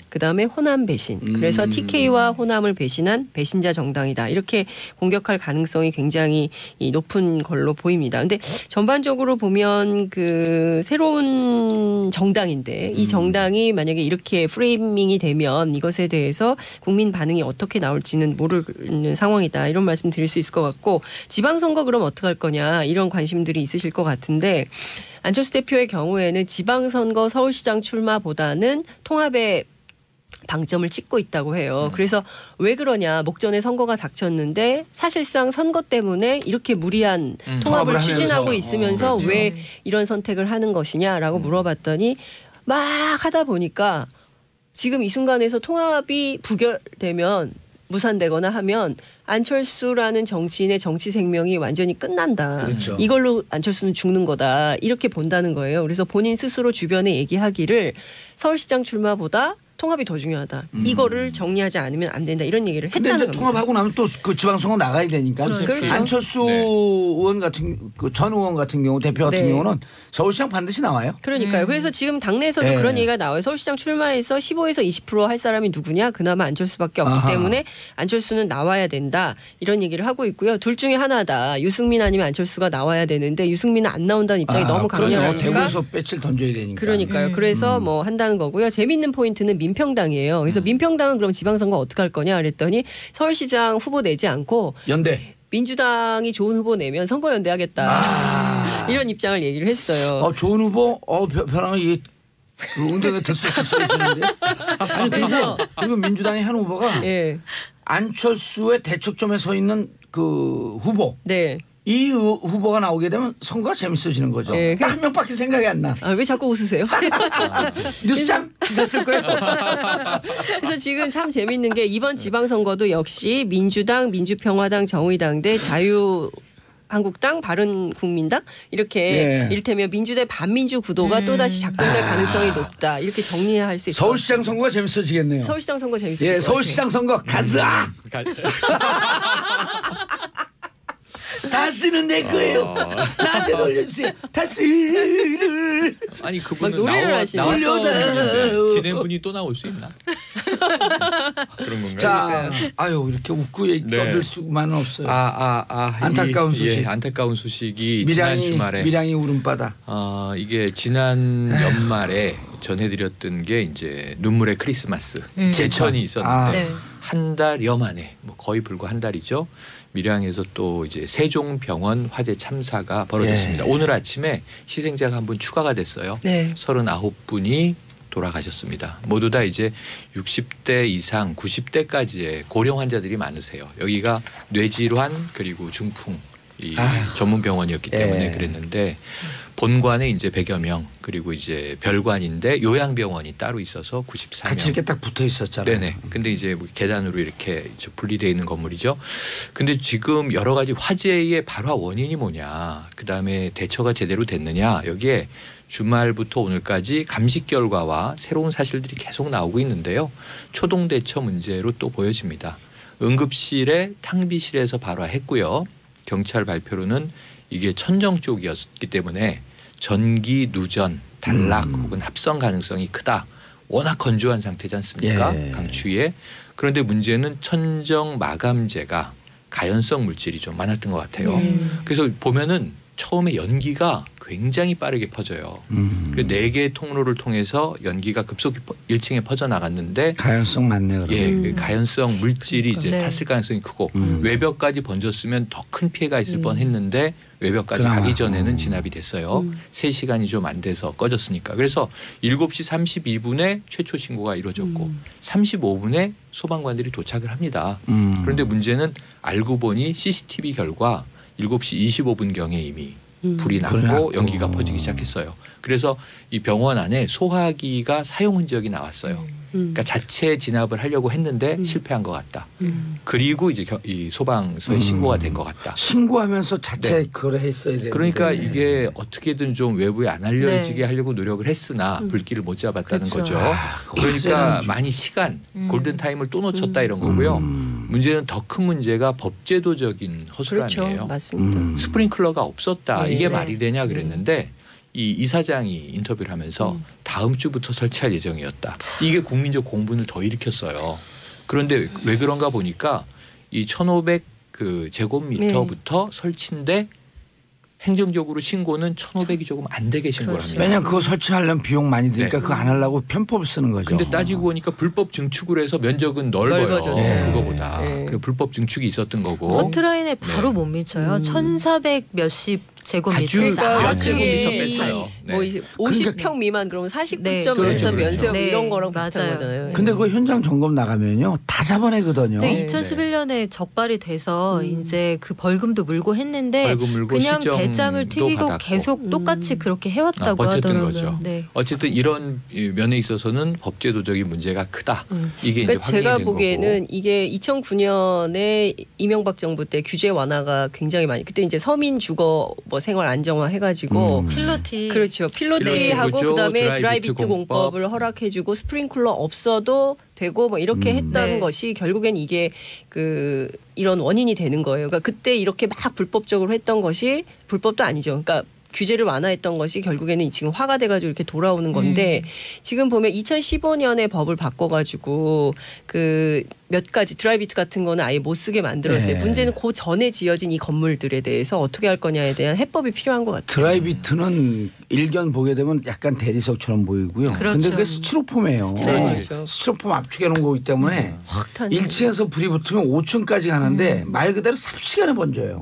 그다음에 호남 배신. 그래서 TK와 호남을 배신한 배신자 정당이다. 이렇게 공격할 가능성이 굉장히 높은 걸로 보입니다. 근데 전반적으로 보면 그 새로운 정당인데 이 정당이 만약에 이렇게 프레이밍이 되면 이것에 대해서 국민 반응이 어떻게 나올지는 모르는 상황이다. 이런 말씀 드릴 수 있을 것 같고 지방선거 그럼 어떻게 할 거냐 이런 관심들이 있으실 것 같은데 안철수 대표의 경우에는 지방선거 서울시장 출마보다는 통합에 방점을 찍고 있다고 해요. 그래서 왜 그러냐. 목전에 선거가 닥쳤는데 사실상 선거 때문에 이렇게 무리한 통합을 추진하고 있으면서 왜 이런 선택을 하는 것이냐라고 물어봤더니 막 하다 보니까 지금 이 순간에서 통합이 부결되면 무산되거나 하면 안철수라는 정치인의 정치 생명이 완전히 끝난다. 그렇죠. 이걸로 안철수는 죽는 거다. 이렇게 본다는 거예요. 그래서 본인 스스로 주변에 얘기하기를 서울시장 출마보다 통합이 더 중요하다. 이거를 정리하지 않으면 안 된다. 이런 얘기를 했다는 겁니다. 근데 이제 통합하고 나면 또 그 지방선거 나가야 되니까. 그렇죠. 안철수 의원 같은 전 의원 같은 경우 대표 같은 경우는 서울시장 반드시 나와요. 그러니까요. 그래서 지금 당내에서도 그런 얘기가 나와요. 서울시장 출마해서 15에서 20% 할 사람이 누구냐? 그나마 안철수밖에 없기 때문에 안철수는 나와야 된다. 이런 얘기를 하고 있고요. 둘 중에 하나다. 유승민 아니면 안철수가 나와야 되는데 유승민은 안 나온다는 입장이 너무 강렬하니까. 대구에서 배치를 던져야 되니까. 그러니까요. 그래서 뭐 한다는 거고요. 재밌는 포인트는 민평당이에요. 그래서 민평당은 그럼 지방선거 어떻게 할 거냐 그랬더니 서울시장 후보 내지 않고 연대. 민주당이 좋은 후보 내면 선거연대하겠다. 이런 입장을 얘기를 했어요. 좋은 후보 변화가 응대가 들썩들썩했는데. 아니 그리고 민주당의 한 후보가 안철수의 대척점에 서 있는 그 후보. 네. 이 후보가 나오게 되면 선거가 재밌어지는 거죠. 딱 한 명밖에 생각이 안 나. 왜 자꾸 웃으세요? 뉴스장 기사 쓸 거예요. 그래서 지금 참 재밌는 게 이번 지방선거도 역시 민주당, 민주평화당, 정의당 대 자유한국당, 바른국민당 이렇게 이를테면 민주 대 반민주 구도가 또다시 작동될 가능성이 높다. 이렇게 정리할 수 있어요. 서울시장 선거가 재밌어지겠네요. 서울시장 선거 재밌어요. 서울시장 선거 가자. 다스는 내 거예요. 나한테 돌려주세요. 다스를. 아니 그분은 노래를 하시네. 진행분이 또 나올 수 있나? 그런 건가요? 자, 이렇게 웃고 떠들 수만은 없어요. 안타까운 소식. 안타까운 소식이 지난 주말에 밀양이 울음바다. 이게 지난 연말에 전해드렸던 게 이제 눈물의 크리스마스 제천이 있었는데 한 달여 만에 거의 불과 한 달이죠. 밀양에서 또 이제 세종병원 화재 참사가 벌어졌습니다. 오늘 아침에 희생자가 한 분 추가가 됐어요. 39분이 돌아가셨습니다. 모두 다 이제 60대 이상 90대까지의 고령 환자들이 많으세요. 여기가 뇌질환 그리고 중풍 전문 병원이었기 때문에 그랬는데 본관에 이제 100여 명 그리고 이제 별관인데 요양병원이 따로 있어서 94명. 같이 이렇게 딱 붙어 있었잖아요. 네네. 근데 이제 계단으로 이렇게 분리되어 있는 건물이죠. 근데 지금 여러 가지 화재의 발화 원인이 뭐냐, 그 다음에 대처가 제대로 됐느냐, 여기에 주말부터 오늘까지 감식 결과와 새로운 사실들이 계속 나오고 있는데요. 초동 대처 문제로 또 보여집니다. 응급실에 탕비실에서 발화했고요. 경찰 발표로는 이게 천정 쪽이었기 때문에 전기 누전, 단락 혹은 합성 가능성이 크다. 워낙 건조한 상태지 않습니까? 강추위에. 그런데 문제는 천정 마감재가 가연성 물질이 좀 많았던 것 같아요. 그래서 보면은 처음에 연기가 굉장히 빠르게 퍼져요. 그 4개의 통로를 통해서 연기가 급속히 1층에 퍼져나갔는데 가연성 많네요. 예, 그 가연성 물질이 이제 네. 탔을 가능성이 크고 외벽까지 번졌으면 더 큰 피해가 있을 뻔했는데 외벽까지 그나마. 가기 전에는 진압이 됐어요. 3시간이 좀 안 돼서 꺼졌으니까. 그래서 7시 32분에 최초 신고가 이루어졌고 35분에 소방관들이 도착을 합니다. 그런데 문제는 알고 보니 CCTV 결과 7시 25분경에 이미 불이 났고 연기가 퍼지기 시작했어요. 그래서 이 병원 안에 소화기가 사용 흔적이 나왔어요. 그러니까 자체 진압을 하려고 했는데 실패한 것 같다. 그리고 이제 이 소방서에 신고가 된 것 같다. 신고하면서 자체 네. 그걸 했어야 되는데. 그러니까 이게 어떻게든 좀 외부에 안 알려지게 네. 하려고 노력을 했으나 불길을 못 잡았다는 그렇죠. 거죠. 그러니까 많이 시간, 골든 타임을 또 놓쳤다 이런 거고요. 문제는 더 큰 문제가 법제도적인 허술함이에요. 그렇죠. 맞습니다. 스프링클러가 없었다. 네. 이게 네. 말이 되냐 그랬는데 이 이사장이 인터뷰를 하면서 다음 주부터 설치할 예정이었다. 이게 국민적 공분을 더 일으켰어요. 그런데 왜 그런가 보니까 이 1,500 그 제곱미터부터 설치인데 행정적으로 신고는 1,500이 조금 안 되게 신고를 합니다. 왜냐면 그거 설치하려면 비용 많이 드니까 네. 그거 안 하려고 편법을 쓰는 거죠. 근데 따지고 보니까 불법 증축을 해서 면적은 넓어요. 넓어졌어요. 그거보다. 네. 그리고 불법 증축이 있었던 거고. 커트라인에 바로 네. 못 미쳐요. 1,400 몇십 제곱미터. 몇 아주 제곱미터 이- 뺐어요. 네. 뭐 이제 50평 미만 그러면 49.1서 네. 그렇죠, 면세점 그렇죠. 이런 거랑 네, 비슷한 맞아요. 거잖아요. 근데 그거 현장 점검 나가면요 다 잡아내거든요. 네, 2011년에 적발이 돼서 이제 그 벌금도 물고 했는데 벌금 물고 그냥 시정도 대장을 튀기고 받았고. 계속 똑같이 그렇게 해왔다고 버텼던 하더라고요. 거죠. 네. 어쨌든 이런 면에 있어서는 법제도적인 문제가 크다. 이게 그러니까 이제 확인이 제가 된 보기에는 거고. 이게 2009년에 이명박 정부 때 규제 완화가 굉장히 많이 그때 이제 서민 주거 뭐 생활 안정화 해가지고 필로티. 그렇죠. 필로티하고 필로티죠. 그다음에 드라이비트 드라이비트 공법을 허락해주고 스프링클러 없어도 되고 뭐 이렇게 했던 네. 것이 결국엔 이게 그 이런 원인이 되는 거예요. 그러니까 그때 이렇게 막 불법적으로 했던 것이 불법도 아니죠. 그러니까 규제를 완화했던 것이 결국에는 지금 화가 돼가지고 이렇게 돌아오는 건데 지금 보면 2015년에 법을 바꿔가지고 그 몇 가지 드라이비트 같은 거는 아예 못 쓰게 만들었어요. 네. 문제는 그 전에 지어진 이 건물들에 대해서 어떻게 할 거냐에 대한 해법이 필요한 것 같아요. 드라이비트는 일견 보게 되면 약간 대리석처럼 보이고요. 그렇죠. 근데 그게 스티로폼이에요. 스티로폼이죠. 스티로폼 압축해 놓은 거기 때문에 확 타는 1층에서 불이 붙으면 5층까지 가는데 말 그대로 3시간에 번져요.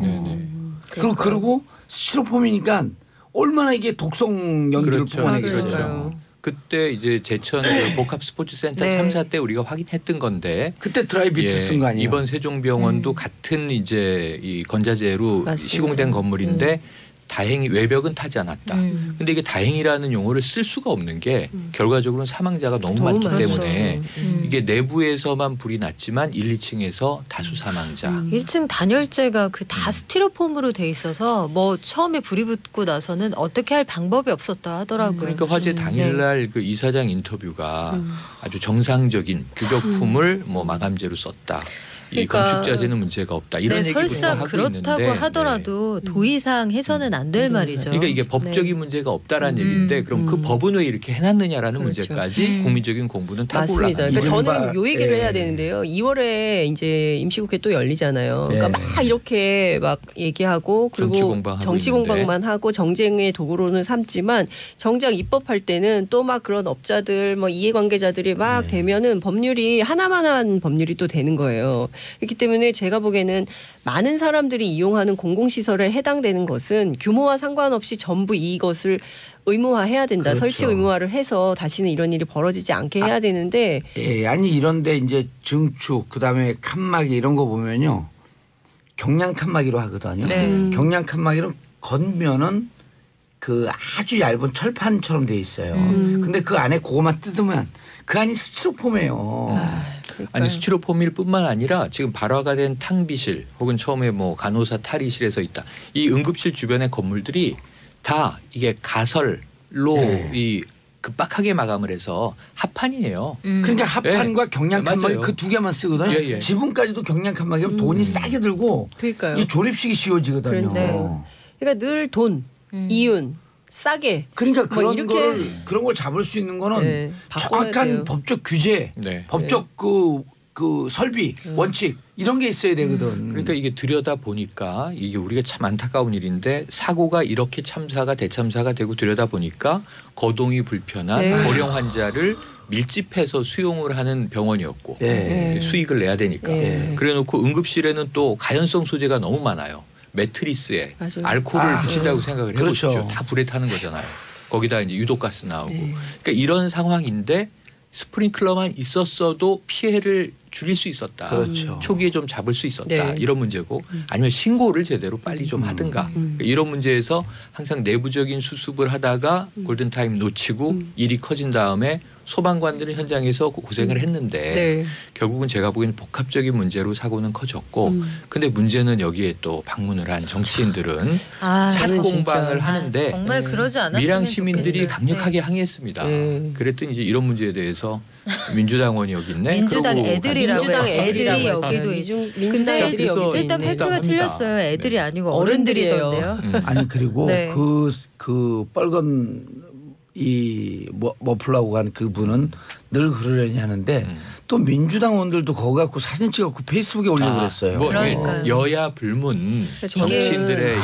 그리고 스티로폼이니까 얼마나 이게 독성 연기를 그렇죠. 뽑아내겠어요. 그렇죠. 그때 이제 제천 그 복합 스포츠센터 네. 참사 때 우리가 확인했던 건데 그때 드라이비트 쓴 거 아니에요? 이번 세종병원도 같은 이제 이 건자재로 맞습니다. 시공된 건물인데 다행히 외벽은 타지 않았다. 근데 이게 다행이라는 용어를 쓸 수가 없는 게 결과적으로는 사망자가 너무 많기 많죠. 때문에 이게 내부에서만 불이 났지만 1, 2층에서 다수 사망자. 1층 단열재가 그 다 스티로폼으로 돼 있어서 뭐 처음에 불이 붙고 나서는 어떻게 할 방법이 없었다 하더라고요. 그러니까 화재 당일날 그 이사장 인터뷰가 아주 정상적인 규격품을 뭐 마감재로 썼다. 이 그러니까 건축자재는 문제가 없다. 이런 네, 얘기부터 설사 하고 그렇다고 있는데 하더라도 도의상 해서는 안 될 말이죠. 그러니까 이게 법적인 네. 문제가 없다라는 얘기인데 그럼 그 법은 왜 이렇게 해놨느냐라는 그렇죠. 문제까지 국민적인 공부는 타고 맞습니다. 올라갑니다. 그러니까 이른바- 저는 요 얘기를 예. 해야 되는데요. 2월에 이제 임시국회 또 열리잖아요. 그러니까 예. 막 이렇게 막 얘기하고 그리고 정치 공방하고 정치 있는데. 공방만 하고 정쟁의 도구로는 삼지만 정작 입법할 때는 또 막 그런 업자들 뭐 이해관계자들이 막 네. 되면은 법률이 하나만 한 법률이 또 되는 거예요. 그렇기 때문에 제가 보기에는 많은 사람들이 이용하는 공공시설에 해당되는 것은 규모와 상관없이 전부 이것을 의무화해야 된다. 그렇죠. 설치 의무화를 해서 다시는 이런 일이 벌어지지 않게 해야 되는데 예, 아니 이런데 이제 증축 그다음에 칸막이 이런 거 보면요 경량 칸막이로 하거든요. 네. 경량 칸막이로 건면은 그 아주 얇은 철판처럼 돼 있어요. 근데 그 안에 그거만 뜯으면 그 안이 스티로폼이에요. 아니 스티로폼일 뿐만 아니라 지금 발화가 된 탕비실 혹은 처음에 뭐 간호사 탈의실에서 있다. 이 응급실 주변의 건물들이 다 이게 가설로 네. 이 급박하게 마감을 해서 합판이에요. 그러니까 합판과 경량 네, 칸막이 맞아요. 그 두 개만 쓰거든요. 예, 예. 지붕까지도 경량 칸막이면 돈이 싸게 들고 그러니까요. 이 조립식이 씌워지거든요. 네. 그러니까 늘 돈, 이윤, 싸게. 그러니까 뭐 그런 이렇게- 그런 걸 잡을 수 있는 거는 네, 바꿔야 정확한 돼요. 법적 규제, 네. 법적 그 그 설비 원칙 이런 게 있어야 되거든. 그러니까 이게 들여다 보니까 이게 우리가 참 안타까운 일인데 사고가 이렇게 참사가 대참사가 되고 들여다 보니까 거동이 불편한 고령 환자를 밀집해서 수용을 하는 병원이었고 수익을 내야 되니까 그래놓고 응급실에는 또 가연성 소재가 너무 많아요. 매트리스에 알코올을 붙인다고 생각을 해보십시오. 그렇죠. 다 불에 타는 거잖아요. 거기다 이제 유독가스 나오고 그러니까 이런 상황인데 스프링클러만 있었어도 피해를 줄일 수 있었다. 그렇죠. 초기에 좀 잡을 수 있었다. 이런 문제고 아니면 신고를 제대로 빨리 좀 하든가 이런 문제에서 항상 내부적인 수습을 하다가 골든타임 놓치고 일이 커진 다음에 소방관들은 현장에서 고생을 했는데 결국은 제가 보기에는 복합적인 문제로 사고는 커졌고 근데 문제는 여기에 또 방문을 한 정치인들은 샷공방을 하는데 정말 그러지 않았으면 밀양 시민들이 좋겠어요. 강력하게 항의했습니다. 그랬더니 이제 이런 문제에 대해서 민주당원이 여기 있네. 민주당 애들이라고 민주당 애들이 여기도 민주당 애들이 여기도 일단 있네. 팩트가 틀렸어요. 애들이 아니고 어른들이던데요. 아니 그리고 그 빨간 이 머플라고 한 그분은 늘 그러려니 하는데 또 민주당 의원들도 거기 갖고 사진 찍어갖고 페이스북에 올리고 그랬어요. 뭐 그러니까요. 여야 불문 정치인들의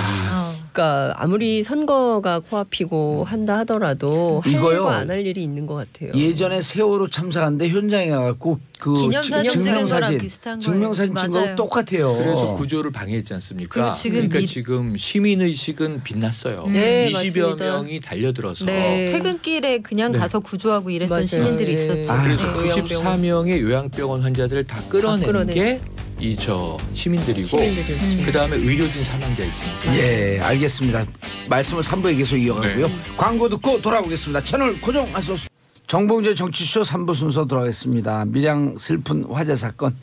그러니까 아무리 선거가 코앞이고 한다 하더라도 이거요. 안 할 일이 있는 것 같아요. 예전에 세월호 참사한데 현장에 가갖고 그 기념사진 찍은 거랑 비슷한 거예요. 증명사진 찍은 거 똑같아요. 그래서 구조를 방해했지 않습니까? 지금 그러니까 지금 시민의식은 빛났어요. 네, 20여 맞습니다. 명이 달려들어서 퇴근길에 그냥 가서 구조하고 이랬던 맞아요. 시민들이 있었죠. 그래서 네. 94명의 요양병원 환자들을 다 끌어낸 게 이 시민들이고 그다음에 의료진 사망자 있습니다. 예, 알겠습니다. 말씀을 3부에 계속 이어가고요. 광고 듣고 돌아오겠습니다. 채널 고정하소서. 정봉재 정치쇼 3부 순서 돌아가겠습니다. 밀양 슬픈 화재 사건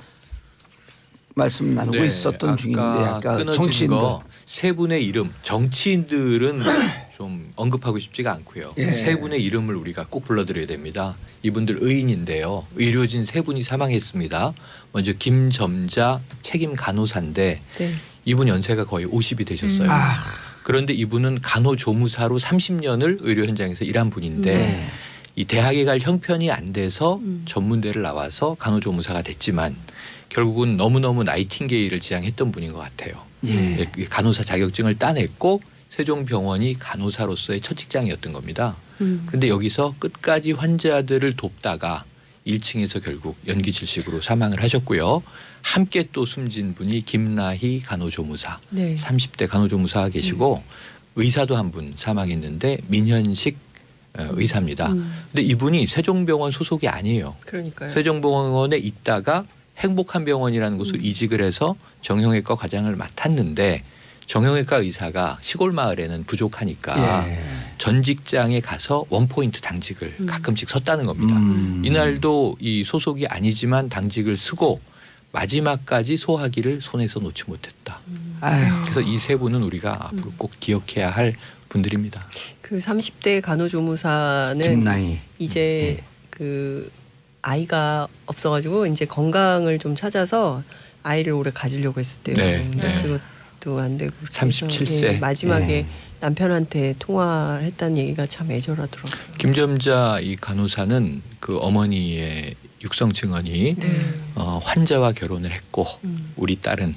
말씀 나누고 있었던 중인데 아까 끊어진 정치인들 세 분의 이름 정치인들은 좀 언급하고 싶지가 않고요. 세 분의 이름을 우리가 꼭 불러드려야 됩니다. 이분들 의인인데요. 의료진 세 분이 사망했습니다. 먼저 김점자 책임 간호사인데 이분 연세가 거의 50이 되셨어요. 그런데 이분은 간호조무사로 30년을 의료 현장에서 일한 분인데 이 대학에 갈 형편이 안 돼서 전문대를 나와서 간호조무사가 됐지만 결국은 너무너무 나이팅게일을 지향했던 분인 것 같아요. 간호사 자격증을 따냈고 세종병원이 간호사로서의 첫 직장이었던 겁니다. 그런데 여기서 끝까지 환자들을 돕다가 1층에서 결국 연기 질식으로 사망을 하셨고요. 함께 또 숨진 분이 김나희 간호조무사 30대 간호조무사가 계시고 의사도 한 분 사망했는데 민현식 의사입니다. 근데 이분이 세종병원 소속이 아니에요. 그러니까요. 세종병원에 있다가 행복한병원이라는 곳을 이직을 해서 정형외과 과장을 맡았는데 정형외과 의사가 시골 마을에는 부족하니까 전 직장에 가서 원포인트 당직을 가끔씩 섰다는 겁니다. 이날도 이 소속이 아니지만 당직을 쓰고 마지막까지 소화기를 손에서 놓지 못했다. 그래서 이 세 분은 우리가 앞으로 꼭 기억해야 할 분들입니다. 그 30대 간호조무사는 김나희. 이제 그 아이가 없어가지고 이제 건강을 좀 찾아서 아이를 오래 가지려고 했을 때요. 그것도 안 되고 37세 마지막에 남편한테 통화를 했다는 얘기가 참 애절하더라고요. 김점자 이 간호사는 그 어머니의 육성 증언이 환자와 결혼을 했고 우리 딸은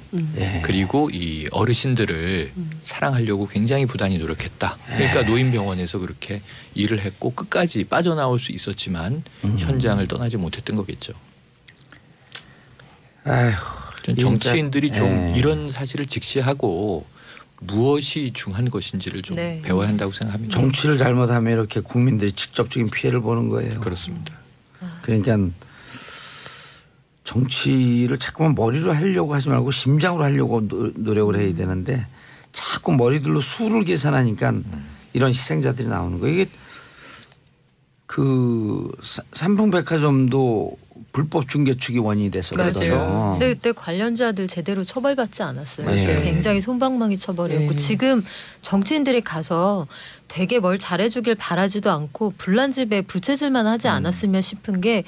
그리고 이 어르신들을 사랑하려고 굉장히 부단히 노력했다. 그러니까 노인병원에서 그렇게 일을 했고 끝까지 빠져나올 수 있었지만 현장을 떠나지 못했던 거겠죠. 정치인들이 좀 이런 사실을 직시하고 무엇이 중요한 것인지를 좀 배워야 한다고 생각합니다. 정치를 잘못하면 이렇게 국민들이 직접적인 피해를 보는 거예요. 그렇습니다. 그러니까 정치를 자꾸만 머리로 하려고 하지 말고 심장으로 하려고 노력을 해야 되는데 자꾸 머리들로 수를 계산하니까 이런 희생자들이 나오는 거예요. 이게 그 삼풍백화점도 불법 중개축이 원인이 됐었거든요. 근데 그때 관련자들 제대로 처벌받지 않았어요. 맞아요. 굉장히 솜방망이 처벌이었고 지금 정치인들이 가서 되게 뭘 잘해주길 바라지도 않고 불난 집에 부채질만 하지 않았으면 싶은 게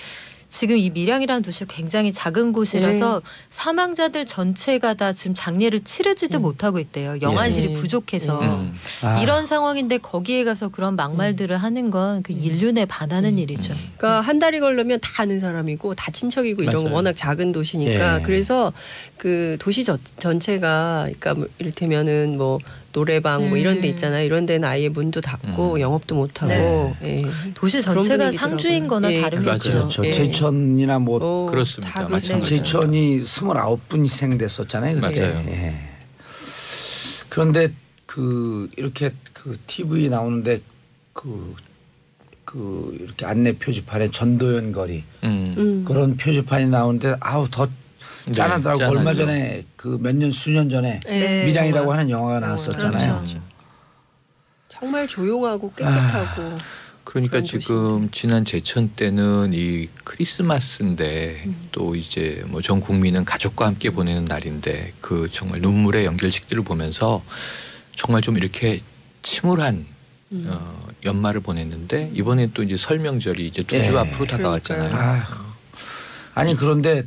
지금 이 밀양이라는 도시가 굉장히 작은 곳이라서 사망자들 전체가 다 지금 장례를 치르지도 못하고 있대요. 영안실이 부족해서. 이런 상황인데 거기에 가서 그런 막말들을 하는 건 그 인륜에 반하는 일이죠. 그러니까 한 달이 걸르면 다 아는 사람이고 다 친척이고 이런 거 워낙 작은 도시니까 그래서 그 도시 전체가 그러니까 뭐 이를테면은 뭐 노래방 뭐 이런 데 있잖아요. 이런 데는 아예 문도 닫고 영업도 못 하고 도시 전체가 상주인 거나 다름없죠. 그렇죠. 제천이나 뭐 그렇습니다. 맞습니다. 제천이 29분 희생됐었잖아요. 그때. 맞아요. 그런데 그 이렇게 그 TV 나오는데 이렇게 안내 표지판에 전도연 거리 그런 표지판이 나오는데 아우 더 짠하더라고. 짠하죠. 얼마 전에 그 수년 전에 밀양이라고 하는 영화가 나왔었잖아요. 그렇죠. 정말 조용하고 깨끗하고. 그러니까 지금 지난 제천 때는 이 크리스마스인데 또 이제 뭐 전 국민은 가족과 함께 보내는 날인데 그 정말 눈물의 연결식들을 보면서 정말 좀 이렇게 침울한 연말을 보냈는데 이번에 또 이제 설명절이 이제 2주 앞으로 다가왔잖아요. 아니 그런데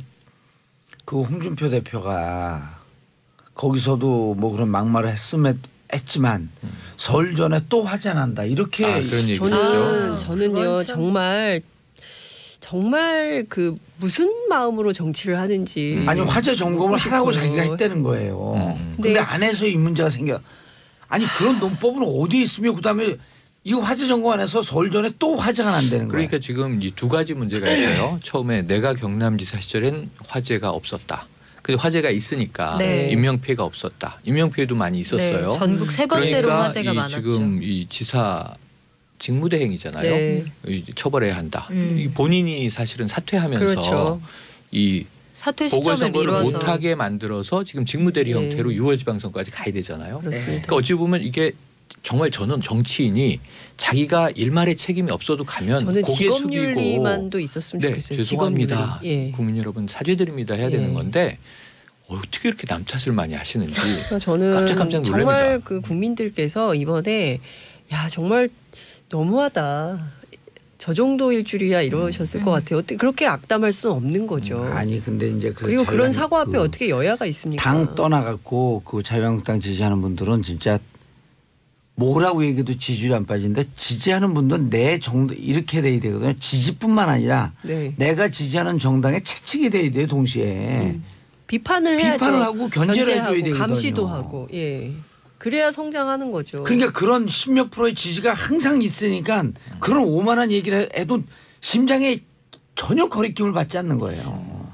그 홍준표 대표가 거기서도 뭐 그런 막말을 했지만 설전에 또 화재 난다 이렇게 그런 얘기죠. 저는요 정말 그 무슨 마음으로 정치를 하는지. 아니 화재 점검을 하라고 자기가 했다는 거예요. 근데 안에서 이 문제가 생겨. 아니 그런 논법은 어디에 있으며 그다음에 이 화재 점검 안에서 설전에 또 화재가 난다는 거예요. 그러니까 지금 이 두 가지 문제가 있어요. 처음에 내가 경남지사 시절엔 화재가 없었다. 근데 화재가 있으니까 인명 피해가 없었다. 인명 피해도 많이 있었어요. 전국 3번째로 그러니까 화재가 많았죠. 지금 이 지사 직무대행이잖아요. 처벌해야 한다. 본인이 사실은 사퇴하면서 이 사퇴 시점을 보궐선거를 미뤄서 못하게 만들어서 지금 직무대리 형태로 6월 지방선거까지 가야 되잖아요. 그렇습니다. 그러니까 어찌 보면 이게 정말 저는 정치인이 자기가 일말의 책임이 없어도 가면 저는 고개 직업윤리만도 숙이고 있었으면 좋겠어요. 죄송합니다. 직업윤리. 국민 여러분 사죄드립니다 해야 되는 건데 어떻게 이렇게 남 탓을 많이 하시는지 저는 깜짝깜짝 놀랍니다. 정말 그 국민들께서 이번에 야 정말 너무하다. 저 정도일 줄이야 이러셨을 것 같아요. 어떻게 그렇게 악담할 수는 없는 거죠. 아니 근데 이제 그리고 그런 사고 앞에 어떻게 여야가 있습니까? 당 떠나갖고 그 자유한국당 지지하는 분들은 진짜 뭐라고 얘기해도 지지율이 안 빠지는데 지지하는 분들은 내 정당 이렇게 돼야 되거든요. 지지뿐만 아니라 내가 지지하는 정당에 채찍이 돼야 돼요. 동시에. 비판을 해야죠. 비판을 하고 견제를 해줘야 되거든요. 감시도 하고. 그래야 성장하는 거죠. 그러니까 그런 10몇 프로의 지지가 항상 있으니까 그런 오만한 얘기를 해도 심장에 전혀 거리낌을 받지 않는 거예요.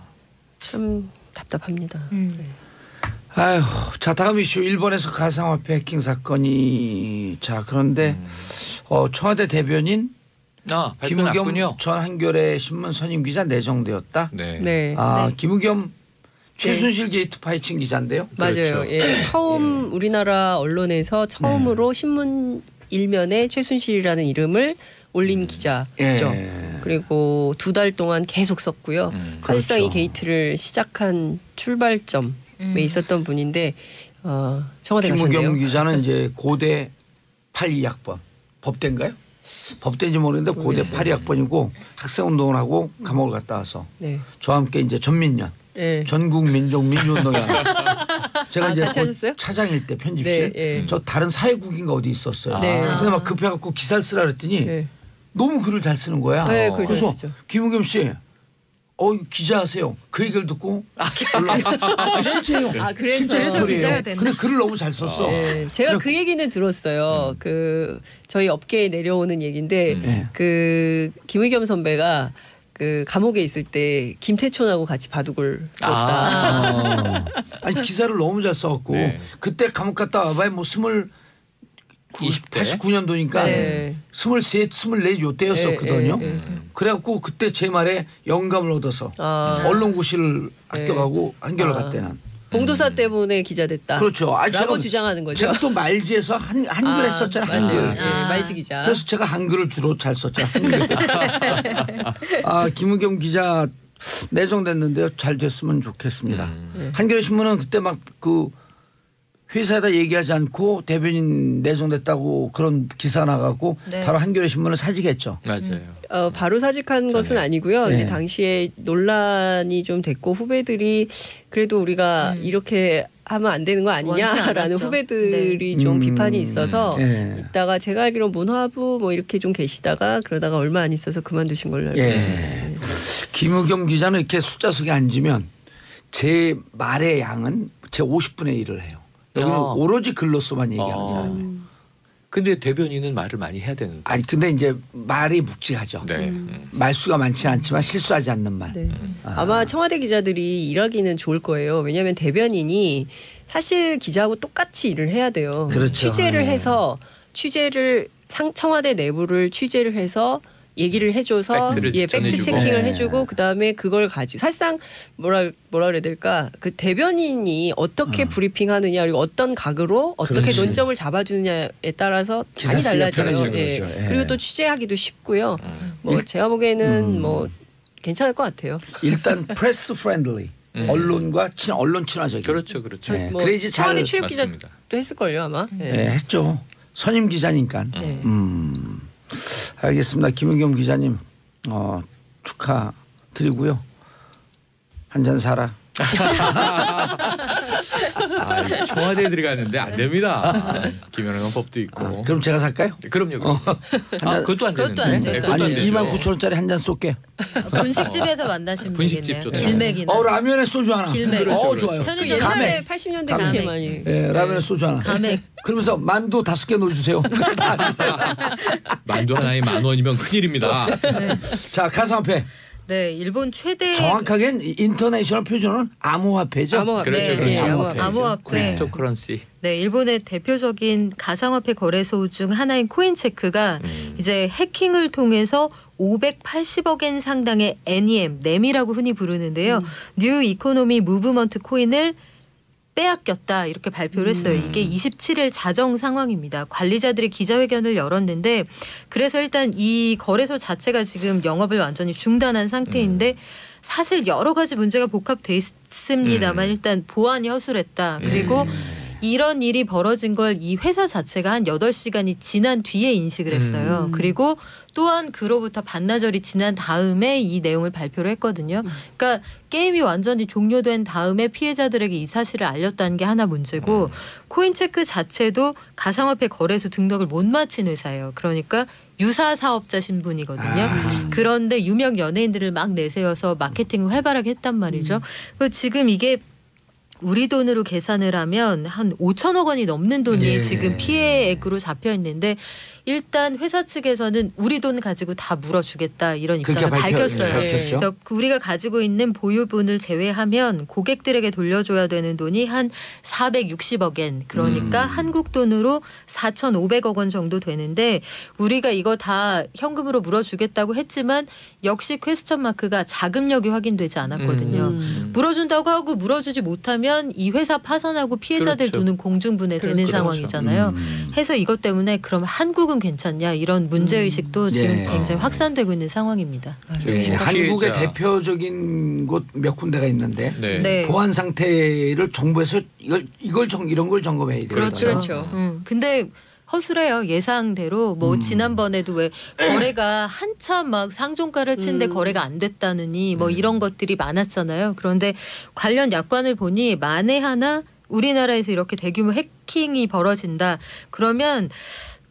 참 답답합니다. 아유, 자 다음 이슈 일본에서 가상화폐 해킹 사건이 자 그런데 청와대 대변인 김우겸 전 한겨레 신문 선임 기자 내정되었다. 김우겸 최순실 게이트 파헤친 기자인데요. 맞아요. 그렇죠. 처음 우리나라 언론에서 처음으로 신문 일면에 최순실이라는 이름을 올린 기자죠. 그리고 2달 동안 계속 썼고요. 사실상 이 게이트를 시작한 출발점에 있었던 분인데 청와대 가셨네요. 김우겸 기자는 이제 고대 82학번 법대인가요? 법대인지 모르겠는데 고대 82학번이고 학생운동을 하고 감옥을 갔다 와서 저와 함께 이제 전민련 전국 민족 민주운동에 제가 이제 차장일 때 편집실 저 다른 사회국인가 어디 있었어요. 근데 막 급해갖고 기사를 쓰라 그랬더니 너무 글을 잘 쓰는 거야. 그래서 김우겸 씨 기자하세요. 그 얘기를 듣고 실제요. 그래서 기자가 됐네. 근데 글을 너무 잘 썼어. 제가 그 얘기는 들었어요. 그 저희 업계에 내려오는 얘기인데 그 김의겸 선배가 그 감옥에 있을 때 김태촌하고 같이 바둑을 뒀다. 아니 기사를 너무 잘 써갖고 그때 감옥 갔다 와봐야 뭐 89년도니까 23, 24 요때였었거든요. 그래갖고 그때 제 말에 영감을 얻어서 언론고시를 합격하고 한겨레 갔대는. 봉도사 때문에 기자 됐다. 그렇죠. 라고 주장하는 거죠. 제가 또 말지에서 한글 했었잖아요. 한글. 말지 기자. 그래서 제가 한글을 주로 잘 썼잖아요. 김우겸 기자 내정됐는데요. 잘 됐으면 좋겠습니다. 한겨레 신문은 그때 막 그 회사에다 얘기하지 않고 대변인 내정됐다고 그런 기사 나가고 네. 바로 한겨레 신문을 사직했죠. 맞아요. 바로 사직한 것은 아니고요. 네. 이제 당시에 논란이 좀 됐고 후배들이 그래도 우리가 이렇게 하면 안 되는 거 아니냐라는 후배들이 좀 비판이 있어서 이따가 제가 알기로 문화부 뭐 이렇게 좀 계시다가 그러다가 얼마 안 있어서 그만두신 걸로 알고 있습니다. 김의겸 기자는 이렇게 숫자 속에 앉으면 제 말의 양은 제 50분의 1을 해요. 여기는 오로지 글로서만 얘기하는 사람이에요. 근데 대변인은 말을 많이 해야 되는데. 아니 근데 이제 말이 묵직하죠. 네. 말수가 많지 않지만 실수하지 않는 말. 네. 아마 청와대 기자들이 일하기는 좋을 거예요. 왜냐하면 대변인이 사실 기자하고 똑같이 일을 해야 돼요. 그렇죠. 취재를 해서 청와대 내부를 취재를 해서 얘기를 해줘서 팩트 체킹을 해주고 그다음에 그걸 가지고 사실상 뭐라 그래야 될까 그 대변인이 어떻게 브리핑하느냐 그리고 어떤 각으로 어떻게 논점을 잡아주느냐에 따라서 많이 달라져요. 그리고 또 취재하기도 쉽고요. 뭐 제가 보기에는 뭐 괜찮을 것 같아요. 일단 프레스 프렌들리 언론과 언론 친화적인. 그렇죠. 뭐 그래야지 청와대 출입 기자도 했을걸요 아마. 네, 했죠. 선임 기자니까. 알겠습니다. 김의겸 기자님 축하드리고요. 한 잔 사라. 청와대에 들어갔는데 안 됩니다. 김연아는 법도 있고. 그럼 제가 살까요? 그럼요. 그것도 안 되는데. 그것도 아니 29,000원짜리 한 잔 쏠게. 분식집에서 만나시면 분식집 되겠네요. 좋다. 길맥이나. 라면에 소주 하나. 길맥. 좋아요. 편의점 옛날에 80년대 그렇게 많이. 라면에 소주 하나. 가맥. 그러면서 만두 5개 넣어주세요. 만두 하나에 10,000원이면 큰일입니다. 자 가상화폐. 네, 일본 최대 정확하게는 인터내셔널 표준어는 암호화폐죠. 암호화폐. 그렇죠. 암호화폐. 크립토커런시. 네, 일본의 대표적인 가상화폐 거래소 중 하나인 코인체크가 이제 해킹을 통해서 580억 엔 상당의 NEM, 넴이라고 흔히 부르는데요. 뉴 이코노미 무브먼트 코인을 빼앗겼다 이렇게 발표를 했어요. 이게 27일 자정 상황입니다. 관리자들이 기자회견을 열었는데 그래서 일단 이 거래소 자체가 지금 영업을 완전히 중단한 상태인데 사실 여러 가지 문제가 복합돼 있습니다만 일단 보안이 허술했다. 그리고 이런 일이 벌어진 걸 이 회사 자체가 한 8시간이 지난 뒤에 인식을 했어요. 그리고 또한 그로부터 반나절이 지난 다음에 이 내용을 발표를 했거든요. 그러니까 게임이 완전히 종료된 다음에 피해자들에게 이 사실을 알렸다는 게 하나 문제고 코인체크 자체도 가상화폐 거래소 등록을 못 마친 회사예요. 그러니까 유사 사업자 신분이거든요. 그런데 유명 연예인들을 막 내세워서 마케팅을 활발하게 했단 말이죠. 지금 이게 우리 돈으로 계산을 하면 한 5천억 원이 넘는 돈이 지금 피해액으로 잡혀 있는데 일단 회사 측에서는 우리 돈 가지고 다 물어주겠다 이런 입장을 밝혔어요. 그래서 우리가 가지고 있는 보유분을 제외하면 고객들에게 돌려줘야 되는 돈이 한 460억 엔 그러니까 한국 돈으로 4,500억 원 정도 되는데 우리가 이거 다 현금으로 물어주겠다고 했지만 역시 퀘스천 마크가 자금력이 확인되지 않았거든요. 물어준다고 하고 물어주지 못하면 이 회사 파산하고 피해자들 돈은 공중분해되는 상황이잖아요. 해서 이것 때문에 그럼 한국은 괜찮냐 이런 문제의식도 지금 굉장히 확산되고 있는 상황입니다. 한국의 대표적인 곳 몇 군데가 있는데 보안 상태를 정부에서 이런 걸 점검해야 돼요. 그렇죠. 근데 허술해요. 예상대로 뭐 지난번에도 왜 거래가 한참 막 상종가를 치는데 거래가 안 됐다느니 뭐 이런 것들이 많았잖아요. 그런데 관련 약관을 보니 만에 하나 우리나라에서 이렇게 대규모 해킹이 벌어진다. 그러면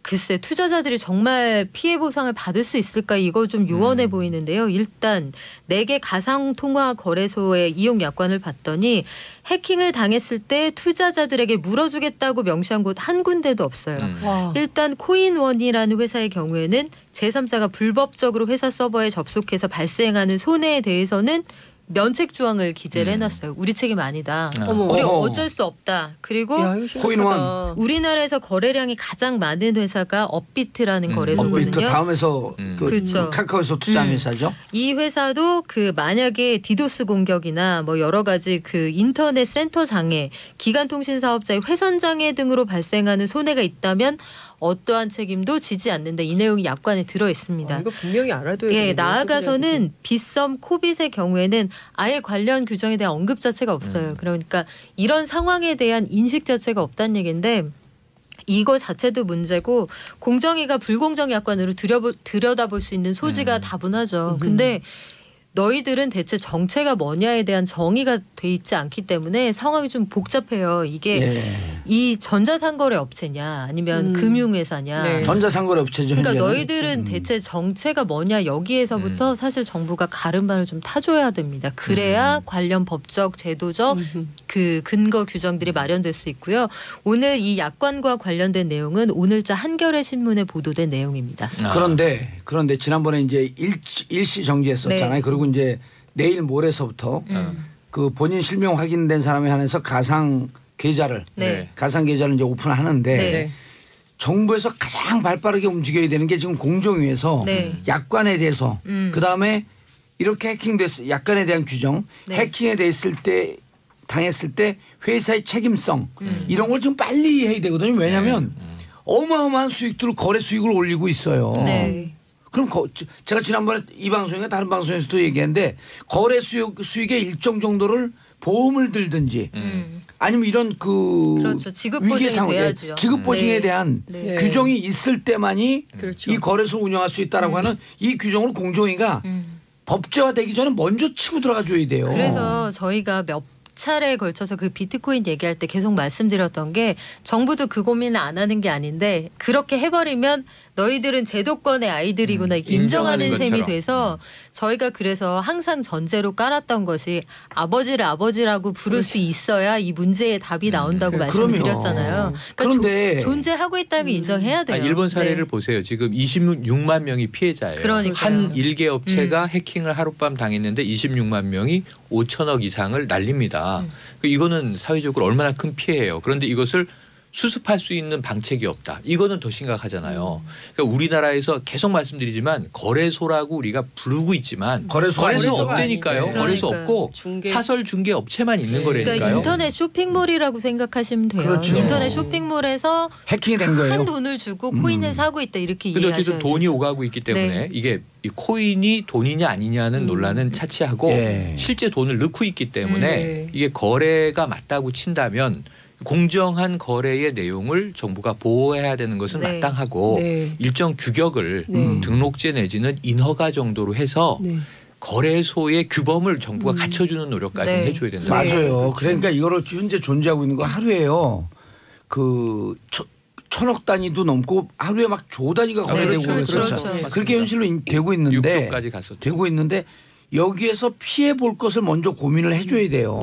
글쎄 투자자들이 정말 피해 보상을 받을 수 있을까 이거 좀 요원해 보이는데요. 일단 4개 가상통화 거래소의 이용 약관을 봤더니 해킹을 당했을 때 투자자들에게 물어주겠다고 명시한 곳 한 군데도 없어요. 일단 코인원이라는 회사의 경우에는 제3자가 불법적으로 회사 서버에 접속해서 발생하는 손해에 대해서는 면책 조항을 기재를 해놨어요. 우리 책임 아니다. 우리 어쩔 수 없다. 그리고 코인원 우리나라에서 거래량이 가장 많은 회사가 업비트라는 거래소거든요. 업비트 다음에서 그렇죠. 카카오에서 투자한 회사죠. 이 회사도 그 만약에 디도스 공격이나 뭐 여러 가지 그 인터넷 센터 장애, 기간통신 사업자의 회선 장애 등으로 발생하는 손해가 있다면 어떠한 책임도 지지 않는다. 이 내용이 약관에 들어 있습니다. 이거 분명히 알아둬야 돼요. 예, 나아가서는 빚섬 코빗의 경우에는 아예 관련 규정에 대한 언급 자체가 없어요. 그러니까 이런 상황에 대한 인식 자체가 없다는 얘기인데 이거 자체도 문제고 공정위가 불공정 약관으로 들여다볼 수 있는 소지가 다분하죠. 근데 너희들은 대체 정체가 뭐냐에 대한 정의가 돼 있지 않기 때문에 상황이 좀 복잡해요. 이게 이 전자상거래 업체냐 아니면 금융회사냐. 네. 전자상거래 업체죠. 그러니까 현재는. 너희들은 대체 정체가 뭐냐 여기에서부터 사실 정부가 가름반을 좀 타줘야 됩니다. 그래야 관련 법적 제도적 그 근거 규정들이 마련될 수 있고요. 오늘 이 약관과 관련된 내용은 오늘자 한겨레 신문에 보도된 내용입니다. 그런데 지난번에 이제 일시 정지했었잖아요. 네. 그리고 이제 내일 모레서부터 그 본인 실명 확인된 사람에 한해서 가상 계좌를 이제 오픈하는데 네. 정부에서 가장 발빠르게 움직여야 되는 게 지금 공정위에서 약관에 대해서 그다음에 이렇게 해킹됐을 약관에 대한 규정, 해킹에 대했을 때 당했을 때 회사의 책임성 이런 걸 좀 빨리 해야 되거든요. 왜냐하면 어마어마한 수익들을 거래 수익을 올리고 있어요. 네. 그럼 제가 지난번에 이 방송이나 다른 방송에서도 얘기했는데 거래 수익의 일정 정도를 보험을 들든지 아니면 이런 그렇죠. 지급 보증이 돼야죠. 지급 보증에 대한 규정이 있을 때만이 그렇죠. 이 거래소 운영할 수 있다라고 하는 이 규정을 공정위가 법제화되기 전에 먼저 치고 들어가 줘야 돼요. 그래서 저희가 몇 차례에 걸쳐서 그 비트코인 얘기할 때 계속 말씀드렸던 게 정부도 그 고민을 안 하는 게 아닌데 그렇게 해버리면 너희들은 제도권의 아이들이구나 이렇게 인정하는 셈이 돼서 저희가 그래서 항상 전제로 깔았던 것이 아버지를 아버지라고 부를 수 있어야 이 문제의 답이 나온다고 말씀을 드렸잖아요. 그러니까 그런데 존재하고 있다는 걸 인정해야 돼요. 일본 사례를 보세요. 지금 26만 명이 피해자예요. 그러니까요. 한 일개 업체가 해킹을 하룻밤 당했는데 26만 명이 5천억 이상을 날립니다. 이거는 사회적으로 얼마나 큰 피해예요. 그런데 이것을 수습할 수 있는 방책이 없다. 이거는 더 심각하잖아요. 그러니까 우리나라에서 계속 말씀드리지만 거래소라고 우리가 부르고 있지만 거래소 없다니까요. 거래소 없고 사설 중개 업체만 있는 거라니까요. 그러니까 인터넷 쇼핑몰이라고 생각하시면 돼요. 그렇죠. 인터넷 쇼핑몰에서 해킹이 된 거예요. 큰 돈을 주고 코인을 사고 있다 이렇게 근데 이해하셔야 어쨌든 돈이 되죠. 오가고 있기 때문에 이게 이 코인이 돈이냐 아니냐는 논란은 차치하고 실제 돈을 넣고 있기 때문에 이게 거래가 맞다고 친다면 공정한 거래의 내용을 정부가 보호해야 되는 것은 마땅하고 일정 규격을 등록제 내지는 인허가 정도로 해서 거래소의 규범을 정부가 갖춰주는 노력까지 해줘야 된다. 맞아요. 그러니까 이거를 현재 존재하고 있는 거 하루에요. 그 1,000억 단위도 넘고 하루에 막 조 단위가 거래되고 그렇죠. 그렇게 현실로 되고 있는데 6조까지 갔었죠. 되고 있는데 여기에서 피해 볼 것을 먼저 고민을 해줘야 돼요.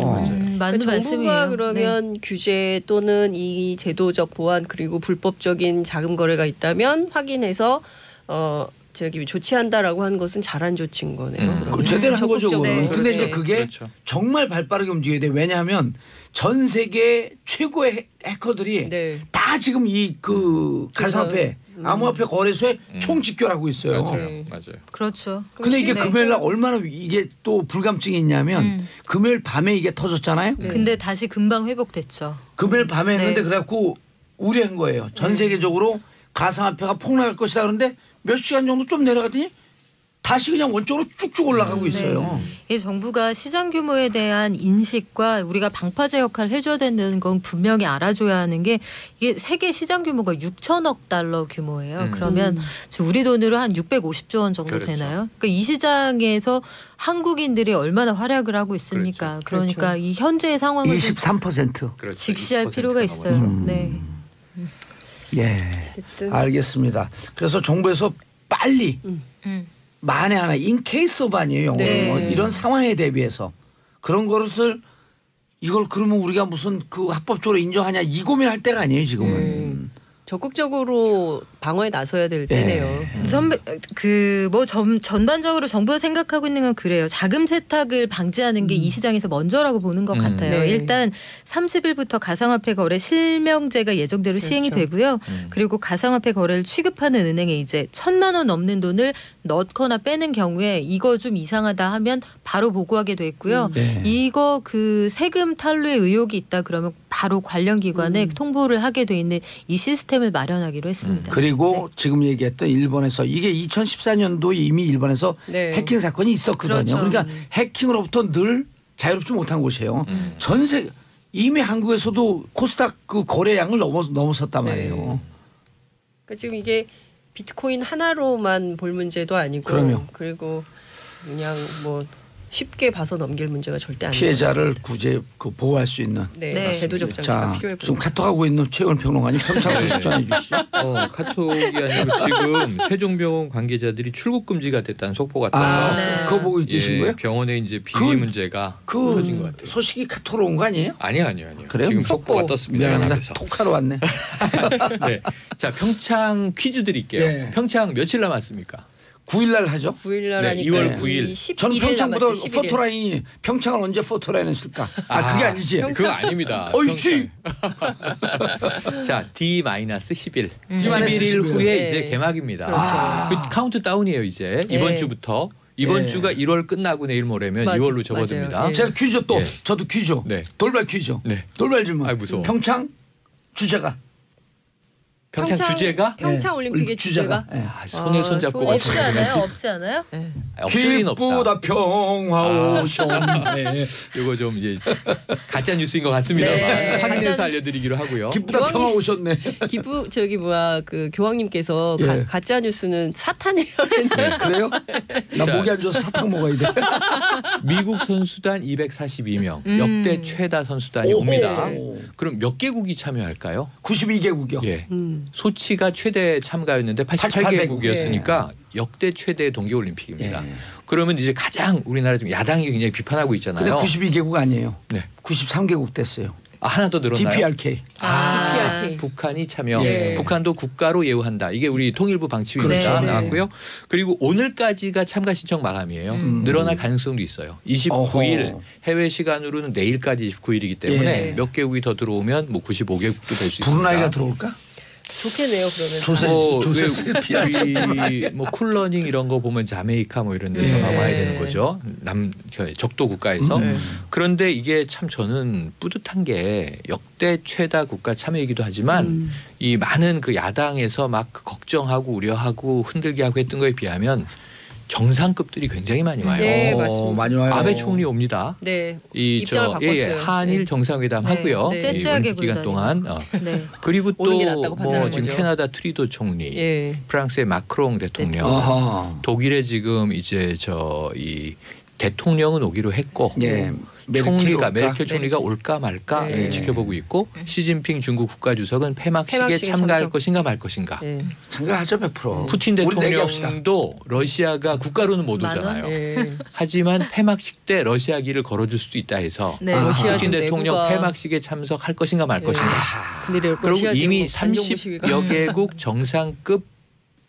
맞는 정부가 말씀이에요. 그러면 규제 또는 이 제도적 보완 그리고 불법적인 자금 거래가 있다면 확인해서 조치한다라고 하는 것은 잘한 조치인 거네요. 제대로 한 거죠. 적극적으로. 근데 이제 그게 정말 발빠르게 움직여야 돼. 왜냐하면 전 세계 최고의 해커들이 다 지금 이 그 가상화폐 암호화폐 거래소에 총집결하고 있어요. 맞아요. 그렇죠. 근데 이게 금요일 날 얼마나 이게 또 불감증이 있냐면 금요일 밤에 이게 터졌잖아요. 근데 다시 금방 회복됐죠. 금요일 밤에 했는데 그래갖고 우려한 거예요. 전 세계적으로 가상화폐가 폭락할 것이다. 그런데 몇 시간 정도 좀 내려가더니 다시 그냥 원적으로 쭉쭉 올라가고 있어요. 이 정부가 시장 규모에 대한 인식과 우리가 방파제 역할을 해줘야 되는 건 분명히 알아줘야 하는 게 이게 세계 시장 규모가 6천억 달러 규모예요. 그러면 우리 돈으로 한 650조 원 정도 되나요? 그러니까 이 시장에서 한국인들이 얼마나 활약을 하고 있습니까? 그러니까 이 현재의 상황을 23%. 직시할 필요가 있어요. 예, 알겠습니다. 그래서 정부에서 빨리 만에 하나 인케이스 오브 아니에요. 영어로. 이런 상황에 대비해서 그런 것을 이걸 그러면 우리가 무슨 그 합법적으로 인정하냐 이 고민할 때가 아니에요 지금은. 적극적으로 방어에 나서야 될 때네요. 전반적으로 정부가 생각하고 있는 건 그래요. 자금 세탁을 방지하는 게 이 시장에서 먼저라고 보는 것 같아요. 일단 30일부터 가상화폐 거래 실명제가 예정대로 시행이 되고요. 그리고 가상화폐 거래를 취급하는 은행에 이제 1,000만 원 넘는 돈을 넣거나 빼는 경우에 이거 좀 이상하다 하면 바로 보고하게 돼 있고요. 이거 그 세금 탈루의 의혹이 있다 그러면 바로 관련 기관에 통보를 하게 돼 있는 이 시스템을 마련하기로 했습니다. 그리고 지금 얘기했던 일본에서 이게 2014년도에 이미 일본에서 해킹 사건이 있었거든요. 그렇죠. 그러니까 해킹으로부터 늘 자유롭지 못한 곳이에요. 전 세계 이미 한국에서도 코스닥 그 거래량을 넘어섰단 말이에요. 그러니까 지금 이게 비트코인 하나로만 볼 문제도 아니고 그럼요. 그리고 그냥 뭐 쉽게 봐서 넘길 문제가 절대 아니에요. 피해자를 구제 보호할 수 있는. 네. 제도적 장치가 필요해 지금 보입니다. 카톡하고 있는 최원 평론가님 평창 소식 전해 주시죠. 카톡이 아니고 지금 세종병원 관계자들이 출국 금지가 됐다는 속보가 떠서 그거 보고 계신 거예요? 병원에 이제 비리 문제가 터진 것 같아요. 소식이 카톡으로 온 거 아니에요? 아니요. 그래요? 지금 속보가 떴습니다. 미안합니다. 연합에서. 톡하러 왔네. 네. 자, 평창 퀴즈 드릴게요. 예. 평창 며칠 남았습니까? 9일날 하죠. 9일 날 네, 하니까 2월 9일. 전 평창보다 11일. 포토라인이 평창을 언제 포토라인 했을까? 그게 아니지. 그거 아닙니다. 어이치. 자, D-10일. D-10일 11일 후에 네. 이제 개막입니다. 그렇죠. 그 카운트다운이에요, 이제. 이번 네. 주부터. 이번 주가 1월 끝나고 내일 모레면 맞아, 2월로 접어듭니다. 맞아요. 예. 제가 퀴즈 또 예. 저도 퀴즈. 네. 돌발 퀴즈. 네. 돌발 질문. 아이, 무서워. 평창 주제가. 평창 주제가 평창 올림픽의 주제가 예. 손에 손 잡고 손에 없지 가시는 않아요? 거지. 없지 않아요? 없을 리는 없다. 기쁘다 평화오셨네. 이거 좀 이제 가짜 뉴스인 것 같습니다만 네. 확인해서 알려드리기로 하고요. 기쁘다 교황님. 평화오셨네. 그 교황님께서 예. 가짜 뉴스는 사탄이라는 그래요? 나 자. 목이 안 좋아서 사탕 먹어야 돼. 미국 선수단 242명, 역대 최다 선수단이 오호. 옵니다. 그럼 몇 개국이 참여할까요? 92개국이요. 예. 소치가 최대 참가였는데 88개국이었으니까 역대 최대 동계올림픽입니다. 예. 그러면 이제 가장 우리나라 지금 야당이 굉장히 비판하고 있잖아요. 근데 92개국 아니에요. 네. 93개국 됐어요. 하나 더 늘었나요? DPRK. DPRK. 북한이 참여. 예. 북한도 국가로 예우한다. 이게 우리 통일부 방침입니다. 네. 나왔고요. 그리고 오늘까지가 참가 신청 마감이에요. 늘어날 가능성도 있어요. 29일 어허. 해외 시간으로는 내일까지 29일이기 때문에 예. 몇 개국이 더 들어오면 뭐 95개국도 될 수 있습니다. 브루나이가 들어올까? 좋겠네요. 그러면 뭐 쿨러닝 이런 거 보면 자메이카 뭐 이런 데서 네. 와야 되는 거죠. 적도 국가에서. 그런데 이게 참 저는 뿌듯한 게 역대 최다 국가 참여이기도 하지만 이 많은 그 야당에서 막 걱정하고 우려하고 흔들게 하고 했던 거에 비하면 정상급들이 굉장히 많이 와요. 네, 맞습니다. 많이 와요. 아베 총리 옵니다. 네. 이 입장을 바꿨어요. 한일 네. 정상회담 네. 하고요. 네. 이 째째하게 올림픽 기간 동안 네. 그리고 오는 게 또 낫다고 뭐 판단한 지금 거죠. 캐나다 트리도 총리, 예. 프랑스의 마크롱 대통령, 어허. 독일의 지금 이제 이 대통령은 오기로 했고 예. 총리가 메르켈 메르켈 총리가 올까 말까 네. 지켜보고 있고 시진핑 중국 국가주석은 폐막식에 폐막식에 참가할 참석. 것인가 말 것인가. 예. 참가하죠 100%. 푸틴 우리 내기합시다. 대통령도 러시아가 국가로는 못 만 원? 오잖아요. 예. 하지만 폐막식 때 러시아기를 걸어줄 수도 있다 해서 네. 러시아 푸틴 지금 대통령 내부가- 폐막식에 참석할 것인가 말 네. 것인가. 근데 그리고 러시아 이미 지금 반정부 시위가 30여 개국 정상급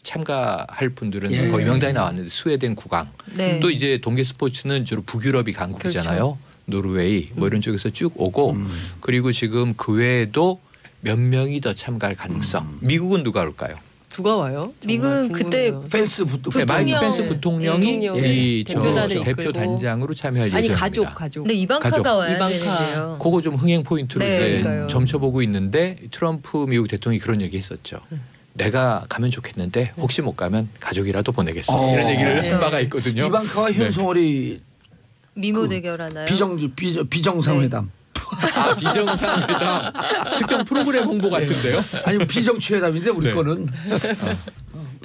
참가할 분들은 예. 거의 명단이 나왔는데 스웨덴 국왕 네. 또 이제 동계 스포츠는 주로 북유럽이 강국이잖아요. 노르웨이 뭐 이런 쪽에서 쭉 오고 그리고 지금 그 외에도 몇 명이 더 참가할 가능성. 미국은 누가 올까요? 누가 와요? 미국은 정말 그때 궁금해요. 펜스 네, 마이크 부통령. 펜스 부통령이 대통령이 이 대표단을 대표 이끌고. 단장으로 참여할 아니 예정입니다. 가족. 근데 이방카가 가족. 와야 이방카. 되는데요. 그거 좀 흥행 포인트로 네. 이제 그러니까요. 점쳐보고 있는데 트럼프 미국 대통령이 그런 얘기했었죠. 내가 가면 좋겠는데 혹시 못 가면 가족이라도 보내겠어. 이런 얘기를 그렇죠. 한 바가 있거든요. 이방카와 네. 현송월이 미모 대결하나요? 비정상회담. 아 비정상회담 특정 프로그램 홍보 같은데요. 아니 비정치회담인데 우리 네. 거는.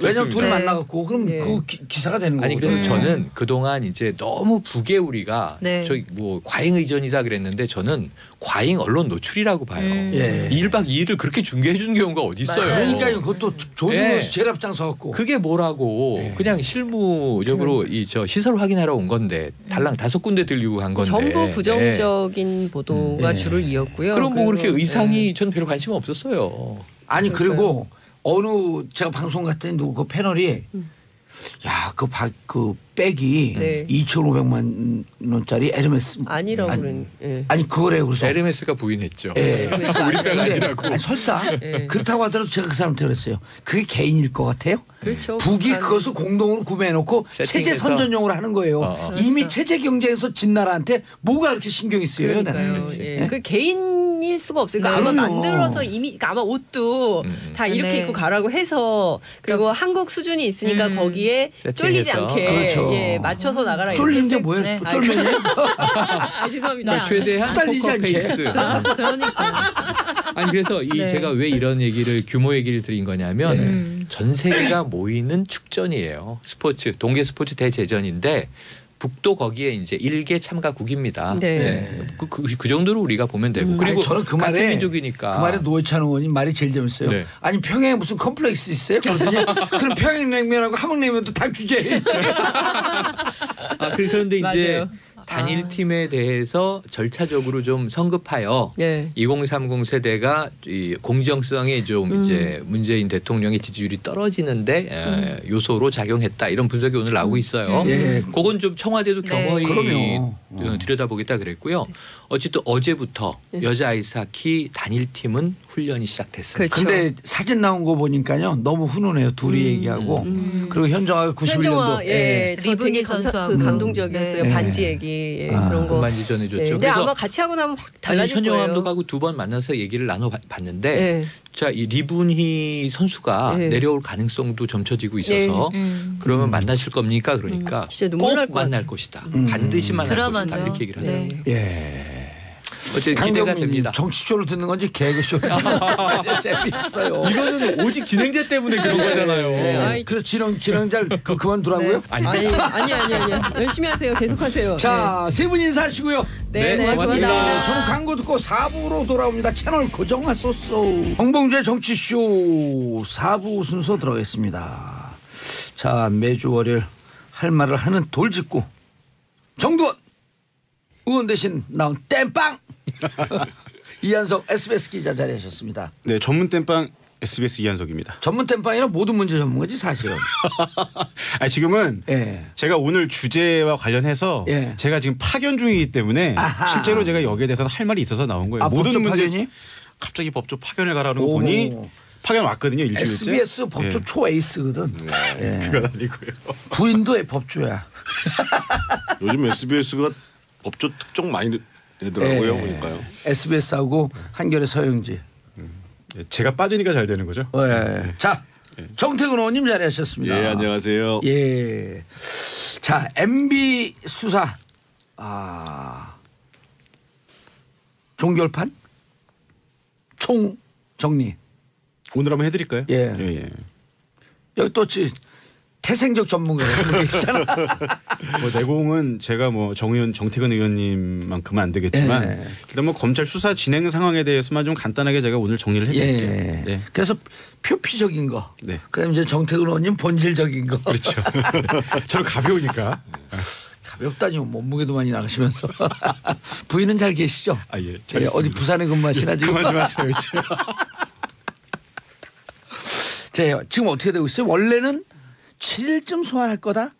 왜냐면 둘이 네. 만나갖고 그럼 네. 그 기사가 되는 아니 거거든요. 그래서 저는 그동안 이제 너무 북에 우리가 네. 저희 뭐 과잉 의존이다 그랬는데 저는 과잉 언론 노출이라고 봐요. 예. 1박 2일을 그렇게 중계해 주는 경우가 어디 있어요? 맞아요. 그러니까 그것도 조준호 예. 씨 제일 앞장서갖고. 그게 뭐라고 그냥 실무적으로 이 저 시설 확인하러 온 건데 달랑 5군데 들리고 간 건데 전부 부정적인 보도가 네. 줄을 이었고요. 그럼 뭐 그렇게 그리고, 의상이 저는 별 관심 없었어요. 아니 그리고 어느 제가 방송 갔더니 누구 그 패널이 야 그 백이 네. 2,500만 원짜리 에르메스 아니라고 그러는. 예. 아니 그거래요. 그래서 에르메스가 부인했죠. 예. 우리 백 아니라고. 아니, 설사 예. 그렇다고 하더라도 제가 그 사람한테 그랬어요. 그게 개인일 것 같아요. 그렇죠. 북이 그것을 공동으로 구매해놓고 체제 세팅해서. 선전용으로 하는 거예요. 이미 그렇죠. 체제 경쟁에서 진 나라한테 뭐가 그렇게 신경이 쓰여요? 그러니까요. 나는. 예. 그 개인일 수가 없어요. 그러니까 아마 그럼요. 만들어서 이미 그러니까 아마 옷도 다 이렇게 네. 입고 가라고 해서 그리고 한국 수준이 있으니까 거기에 쫄리지 세팅해서. 않게 그렇죠. 예, 맞춰서 나가라. 쫄리는 게 이렇게 뭐예요? 네. 쫄면이요? 아, 죄송합니다. 최대한 후달리지 포커 않게. 페이스. 그러니까. 아니 그래서 이 네. 제가 왜 이런 얘기를 규모 얘기를 드린 거냐면 전 세계가 모이는 축전이에요. 스포츠 동계 스포츠 대제전인데 북도 거기에 이제 일개 참가국입니다. 네. 그 정도로 우리가 보면 되고 그리고 아니, 저는 그 같은 말에 민족이니까 그 말에 노회찬 의원님 말이 제일 재밌어요. 네. 아니 평양에 무슨 컴플렉스 있어요? 그러더니 그럼 평양냉면하고 함흥냉면도 다 규제해. 그런데 이제 맞아요. 단일 팀에 대해서 절차적으로 좀 성급하여 예. 2030 세대가 이 공정성에 좀 이제 문재인 대통령의 지지율이 떨어지는데 요소로 작용했다 이런 분석이 오늘 나오고 있어요. 예. 그건 좀 청와대도 네. 겸허히 그럼요. 들여다보겠다 그랬고요. 어쨌든 어제부터 여자 아이스하키 단일팀은 훈련이 시작됐습니다. 그렇죠. 근데 사진 나온 거 보니까요 너무 훈훈해요. 둘이 얘기하고 그리고 현정아가 91년도 현정아 예, 저 리브니 되게 선수하고. 그 감동적이었어요. 네. 반지 얘기 예, 그런 거. 금반지 전해줬죠. 예, 근데 아마 같이 하고 나면 확 달라질 현정 거예요. 감독하고 두 번 만나서 얘기를 나눠봤는데 예. 자, 이 리분희 선수가 네. 내려올 가능성도 점쳐지고 있어서 그러면 만나실 겁니까? 그러니까 진짜 눈물 날 꼭 것 만날 것이다. 반드시 만날 것이다. 드라마죠. 이렇게 얘기를 네. 하더라고요. 예. 어쨌든 기대가 강경민이 됩니다. 정치쇼로 듣는 건지 개그쇼로 듣는 건지 재밌어요. 이거는 오직 진행자 때문에 그런 거잖아요. 아이, 그래서 진행자를 그만두라고요? 아니 열심히 하세요. 계속하세요. 자, 세 분 인사하시고요. 네, 네, 고맙습니다. 저는 광고 듣고 4부로 돌아옵니다. 채널 고정하소서. 홍봉주의 정치쇼 4부 순서 들어가겠습니다. 자, 매주 월요일 할 말을 하는 돌직구 정두원 의원 대신 나온 땜빵 이한석 SBS 기자 자리하셨습니다. 네, 전문 땜빵 SBS 이한석입니다. 전문 땜빵이라 모든 문제 전문가지 사실은. 아니, 지금은 예. 제가 오늘 주제와 관련해서 예. 제가 지금 파견 중이기 때문에 아하. 실제로 제가 여기에 대해서는 할 말이 있어서 나온 거예요. 아, 법조 파견이? 갑자기 법조 파견을 가라는 거 오. 보니 파견 왔거든요. 일주일째. SBS 법조 예. 초 에이스거든. 예. 그건 아니고요. 부인도 법조야. 요즘 SBS가 법조 특종 많이 내더라고요. 예. 보니까요. SBS하고 한겨레 서영지. 예, 제가 빠지니까 잘 되는 거죠. 예. 자, 정태근 의원님 자리하셨습니다. 예, 안녕하세요. 예. 자, MB 수사 종결판 총 정리. 오늘 한번 해드릴까요? 예. 예. 여기 또 태생적 전문가가 계시잖아. 뭐 내공은 제가 뭐 정태근 의원님만큼은 안 되겠지만 예. 일단 뭐 검찰 수사 진행 상황에 대해서만 좀 간단하게 제가 오늘 정리를 해드릴게요. 예. 네. 그래서 표피적인 거. 네. 그다음에 이제 정태근 의원님 본질적인 거. 그렇죠. 저는 가벼우니까. 가볍다니요. 몸무게도 많이 나가시면서. 부인은 잘 계시죠? 아, 예. 예, 어디 부산에 근무하시나 지금? 그만 좀 하세요. 자, 지금 어떻게 되고 있어요? 원래는 7일쯤 소환할 거다?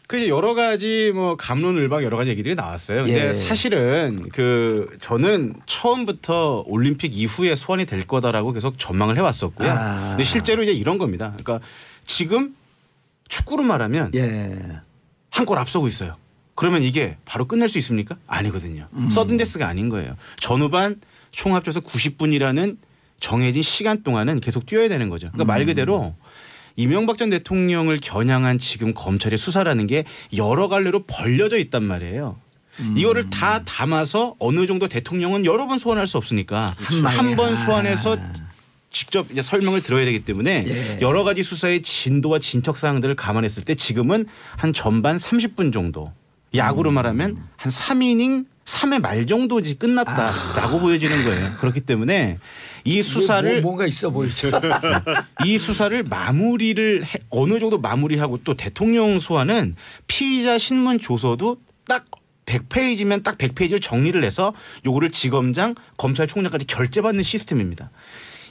그 여러 가지 뭐 갑론을박 여러 가지 얘기들이 나왔어요. 근데 예. 사실은 그 저는 처음부터 올림픽 이후에 소환이 될 거다라고 계속 전망을 해왔었고요. 근데 실제로 이제 이런 겁니다. 그러니까 지금 축구로 말하면 예. 한 골 앞서고 있어요. 그러면 이게 바로 끝낼 수 있습니까? 아니거든요. 서든데스가 아닌 거예요. 전후반 총 합쳐서 90분이라는 정해진 시간 동안은 계속 뛰어야 되는 거죠. 그러니까 말 그대로 이명박 전 대통령을 겨냥한 지금 검찰의 수사라는 게 여러 갈래로 벌려져 있단 말이에요. 이거를 다 담아서 어느 정도 대통령은 여러 번 소환할 수 없으니까 한 번 소환해서 직접 이제 설명을 들어야 되기 때문에 예. 여러 가지 수사의 진도와 진척 사항들을 감안했을 때 지금은 한 전반 30분 정도 야구로 말하면 한 3이닝 3회 말 정도지 끝났다라고 보여지는 거예요. 그렇기 때문에 이 수사를 뭔가 있어 보이죠. 이 수사를 마무리를 어느 정도 마무리하고 또 대통령 소환은 피의자 신문 조서도 딱 100페이지면 딱 100페이지를 정리를 해서 요거를 지검장 검찰총장까지 결재받는 시스템입니다.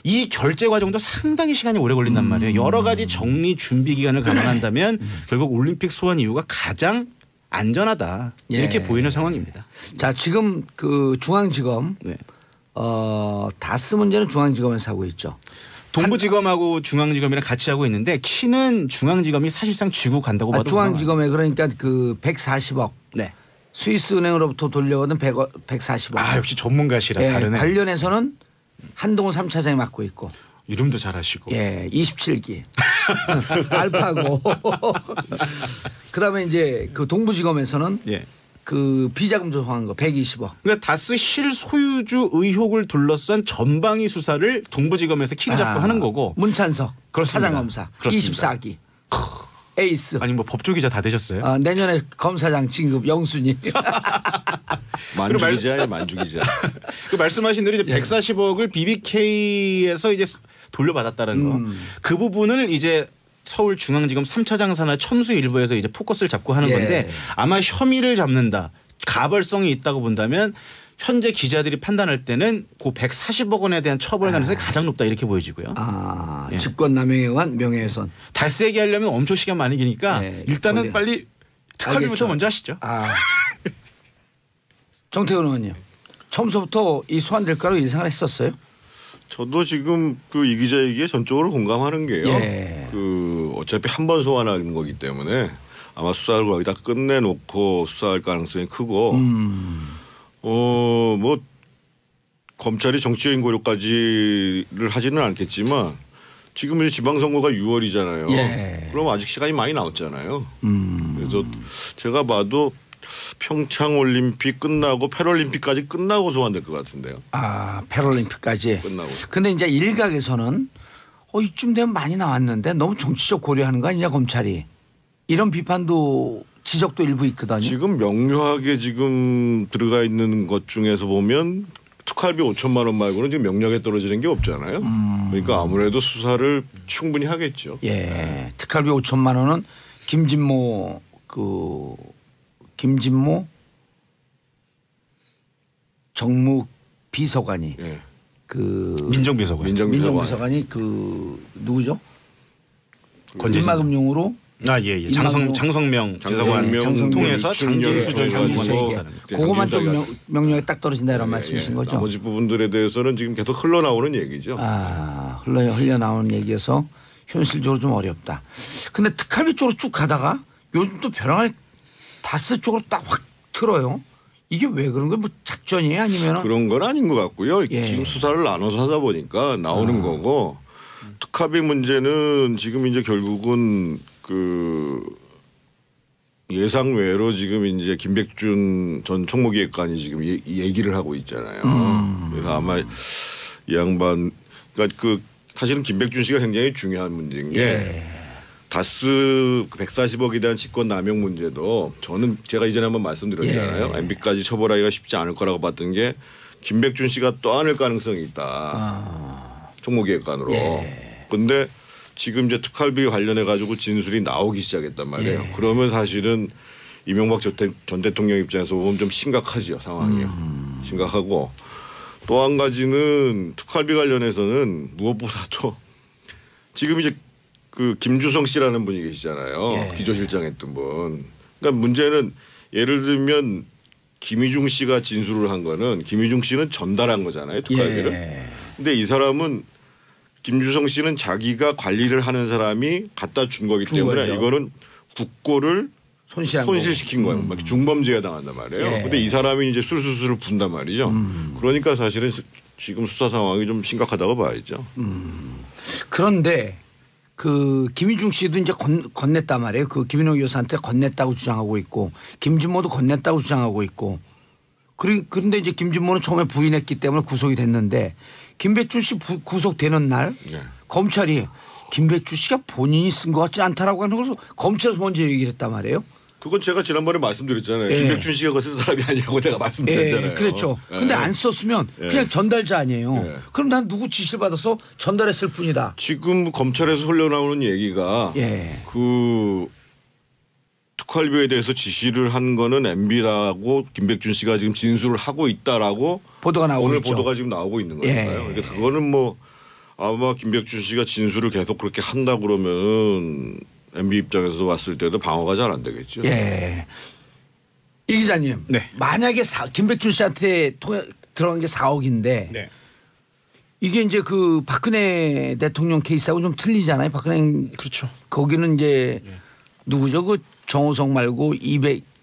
이 결제 과정도 상당히 시간이 오래 걸린단 말이에요. 여러 가지 정리 준비 기간을 감안한다면 결국 올림픽 소환 이후가 가장 안전하다 이렇게 보이는 상황입니다. 자 지금 그 중앙지검 네. 다스 문제는 중앙지검에서 하고 있죠. 동부지검하고 중앙지검이랑 같이 하고 있는데 키는 중앙지검이 사실상 쥐고 간다고 봐도 중앙지검에 그러니까 그 140억 네. 스위스은행으로부터 돌려오는 140억. 아 역시 전문가시라 다르네. 관련해서는 한동훈 3차장이 맡고 있고. 이름도 잘하시고. 예, 27기 알파고. 그다음에 이제 그 동부지검에서는 예. 그 비자금 조성한 거 120억. 그러니까 다스 실소유주 의혹을 둘러싼 전방위 수사를 동부지검에서 키를 잡고 하는 거고. 문찬석 그렇습니다. 사장검사 그렇습니다. 24기 에이스. 아니 뭐 법조기자 다 되셨어요? 내년에 검사장 진급 영순위. 만주기자예요, 만주기자. 그 말씀하신 대로 이제 140억을 BBK에서 이제 돌려받았다는 거. 그 부분을 이제 서울중앙지검 3차장 산하 첨수 일부에서 이제 포커스를 잡고 하는 건데 아마 혐의를 잡는다. 가벌성이 있다고 본다면 현재 기자들이 판단할 때는 그 140억 원에 대한 처벌 가능성이 가장 높다 이렇게 보여지고요. 직권남용에 의한 명예훼손. 다스 얘기하려면 엄청 시간 많이 기니까 일단은 빨리 특활비부터 먼저 하시죠. 정태근 의원님. 처음부터 이 소환될 거라고 예상을 했었어요? 저도 지금 그 이 기자 얘기에 전적으로 공감하는 게요. 그 어차피 한 번 소환하는 거기 때문에 아마 수사를 거의 다 끝내놓고 수사할 가능성이 크고 뭐 검찰이 정치적인 고려까지를 하지는 않겠지만 지금 이제 지방선거가 6월이잖아요. 그럼 아직 시간이 많이 남았잖아요. 그래서 제가 봐도 평창올림픽 끝나고 패럴림픽까지 끝나고 소환될 것 같은데요. 패럴림픽까지. 끝나고. 근데 이제 일각에서는 이쯤 되면 많이 나왔는데 너무 정치적 고려하는 거 아니냐 검찰이. 이런 비판도 지적도 일부 있거든요. 지금 명료하게 지금 들어가 있는 것 중에서 보면 특활비 5천만 원 말고는 지금 명령에 떨어지는 게 없잖아요. 그러니까 아무래도 수사를 충분히 하겠죠. 특활비 5천만 원은 김진모 정무 비서관이 민정비서관이 그 누구죠? 인마금융으로 장성명 비서관 통해서 장기수절 그거만 좀 명령에 딱 떨어진다 이런 말씀이신 거죠? 나머지 부분들에 대해서는 지금 계속 흘러나오는 얘기죠. 흘러나오는 얘기여서 현실적으로 좀 어렵다. 근데 특활비 쪽으로 쭉 가다가 요즘 또 벼랑을 다스 쪽으로 딱 확 틀어요. 이게 왜 그런 거예요? 뭐 작전이에요? 아니면 그런 건 아닌 것 같고요. 지금 수사를 나눠서 하다 보니까 나오는 거고 특활비 문제는 지금 이제 결국은 그 예상 외로 지금 이제 김백준 전 총무기획관이 지금 얘기를 하고 있잖아요. 그래서 아마 이 양반 그러니까 그 사실은 김백준 씨가 굉장히 중요한 문제인 게 다스 140억에 대한 직권 남용 문제도 저는 제가 이전에 한번 말씀드렸잖아요. MB까지 처벌하기가 쉽지 않을 거라고 봤던 게 김백준 씨가 떠안을 가능성이 있다. 총무기획관으로. 근데 지금 이제 특활비 관련해 가지고 진술이 나오기 시작했단 말이에요. 그러면 사실은 이명박 전 대통령 입장에서 보면 좀 심각하지요, 상황이. 심각하고 또 한 가지는 특활비 관련해서는 무엇보다도 지금 이제 그 김주성 씨라는 분이 계시잖아요. 기조실장 했던 분. 그러니까 문제는 예를 들면 김희중 씨가 진술을 한 거는 김희중 씨는 전달한 거잖아요. 특활비를. 근데 이 사람은 김주성 씨는 자기가 관리를 하는 사람이 갖다 준 거기 때문에 이거는 국고를 손실시킨 거예요. 막 중범죄에 해당한단 말이에요. 근데 이 사람이 이제 술수술을 분단 말이죠. 그러니까 사실은 지금 수사 상황이 좀 심각하다고 봐야죠. 그런데 그 김희중 씨도 이제 건넸단 말이에요. 그 김인호 여사한테 건넸다고 주장하고 있고 김진모도 건넸다고 주장하고 있고 그런데 이제 김진모는 처음에 부인했기 때문에 구속이 됐는데 김백준 씨 구속되는 날 검찰이 김백준 씨가 본인이 쓴 것 같지 않다라고 하는 것을 검찰에서 먼저 얘기를 했단 말이에요. 그건 제가 지난번에 말씀드렸잖아요. 김백준 씨가 그거 쓴 사람이 아니라고 내가 말씀드렸잖아요. 그렇죠. 근데 안 썼으면 그냥 전달자 아니에요. 그럼 난 누구 지시를 받아서 전달했을 뿐이다. 지금 검찰에서 흘러나오는 얘기가 그 특활비에 대해서 지시를 한 거는 MB라고 김백준 씨가 지금 진술을 하고 있다라고 보도가 나오고 오늘 있죠. 보도가 지금 나오고 있는 거니까요. 그러니까 그거는 뭐 아마 김백준 씨가 진술을 계속 그렇게 한다 그러면 MB 입장에서 왔을 때도 방어가 잘 안 되겠죠. 예. 이 기자님, 네. 만약에 김백준 씨한테 들어간 게 4억인데 네. 이게 이제 그 박근혜 대통령 케이스하고 좀 틀리잖아요. 박근혜 그렇죠. 거기는 이제 누구죠? 그 정호성 말고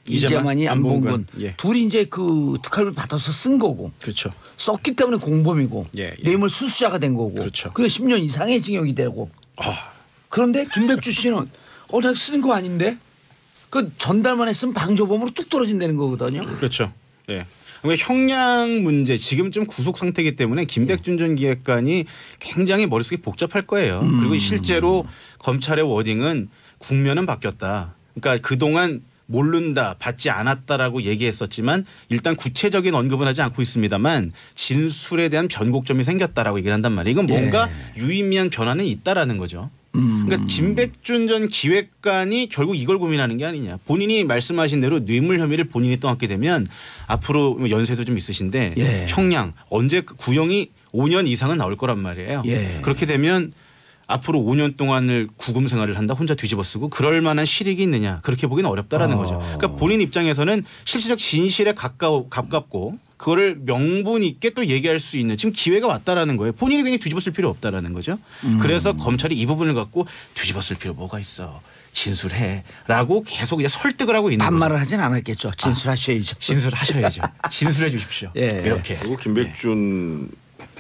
이재만이 안봉근 예. 둘이 이제 그 특활비를 받아서 쓴 거고. 그렇죠. 썼기 때문에 공범이고 예. 뇌물 수수자가 된 거고. 그렇죠. 그게 10년 이상의 징역이 되고. 그런데 김백준 씨는 내가 쓴 거 아닌데? 그 전달만 했으면 방조범으로 뚝 떨어진다는 거거든요. 그렇죠. 예. 형량 문제 지금쯤 구속 상태이기 때문에 김백준 전 기획관이 굉장히 머릿속이 복잡할 거예요. 그리고 실제로 검찰의 워딩은 국면은 바뀌었다. 그러니까 그동안 모른다, 받지 않았다라고 얘기했었지만 일단 구체적인 언급은 하지 않고 있습니다만 진술에 대한 변곡점이 생겼다라고 얘기를 한단 말이에요. 이건 뭔가 유의미한 변화는 있다라는 거죠. 그러니까 김백준 전 기획관이 결국 이걸 고민하는 게 아니냐. 본인이 말씀하신 대로 뇌물 혐의를 본인이 떠안게 되면 앞으로 연세도 좀 있으신데 형량 언제 구형이 5년 이상은 나올 거란 말이에요. 그렇게 되면 앞으로 5년 동안을 구금 생활을 한다 혼자 뒤집어 쓰고 그럴 만한 실익이 있느냐 그렇게 보기는 어렵다라는 거죠. 그러니까 본인 입장에서는 실질적 진실에 가깝고 그거를 명분 있게 또 얘기할 수 있는 지금 기회가 왔다라는 거예요. 본인이 그냥 뒤집어 쓸 필요 없다라는 거죠. 그래서 검찰이 이 부분을 갖고 뒤집어 쓸 필요 뭐가 있어. 진술해라고 계속 이제 설득을 하고 있는 반말을 거죠. 하진 않았겠죠. 진술하셔야죠. 진술하셔야죠. 진술해 주십시오. 이렇게. 그리고 김백준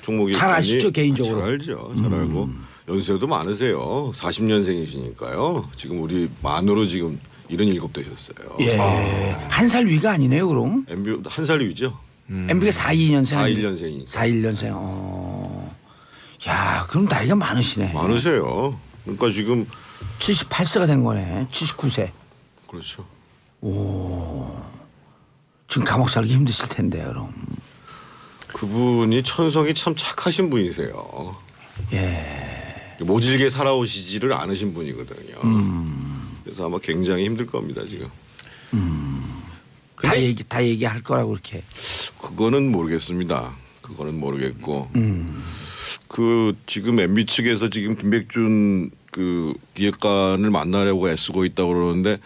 총무기 잘 아시죠 개인적으로. 잘 알죠. 잘 알고 연세도 많으세요. 40년생이시니까요. 지금 우리 만으로 지금 77 되셨어요. 한 살 위가 아니네요 그럼. MB 한 살 위죠. MB가 42년생. 41년생이니까. 41년생. 야 그럼 나이가 많으시네. 많으세요. 그러니까 지금 78세가 된 거네. 79세. 그렇죠. 지금 감옥 살기 힘드실 텐데 그럼. 그분이 천성이 참 착하신 분이세요. 모질게 살아오시지를 않으신 분이거든요. 그래서 아마 굉장히 힘들 겁니다 지금. 다 얘기할 거라고 그렇게. 그거는 모르겠습니다. 그거는 모르겠고. 그 지금 MB 측에서 지금 김백준 그 기획관을 만나려고 애쓰고 있다고 그러는데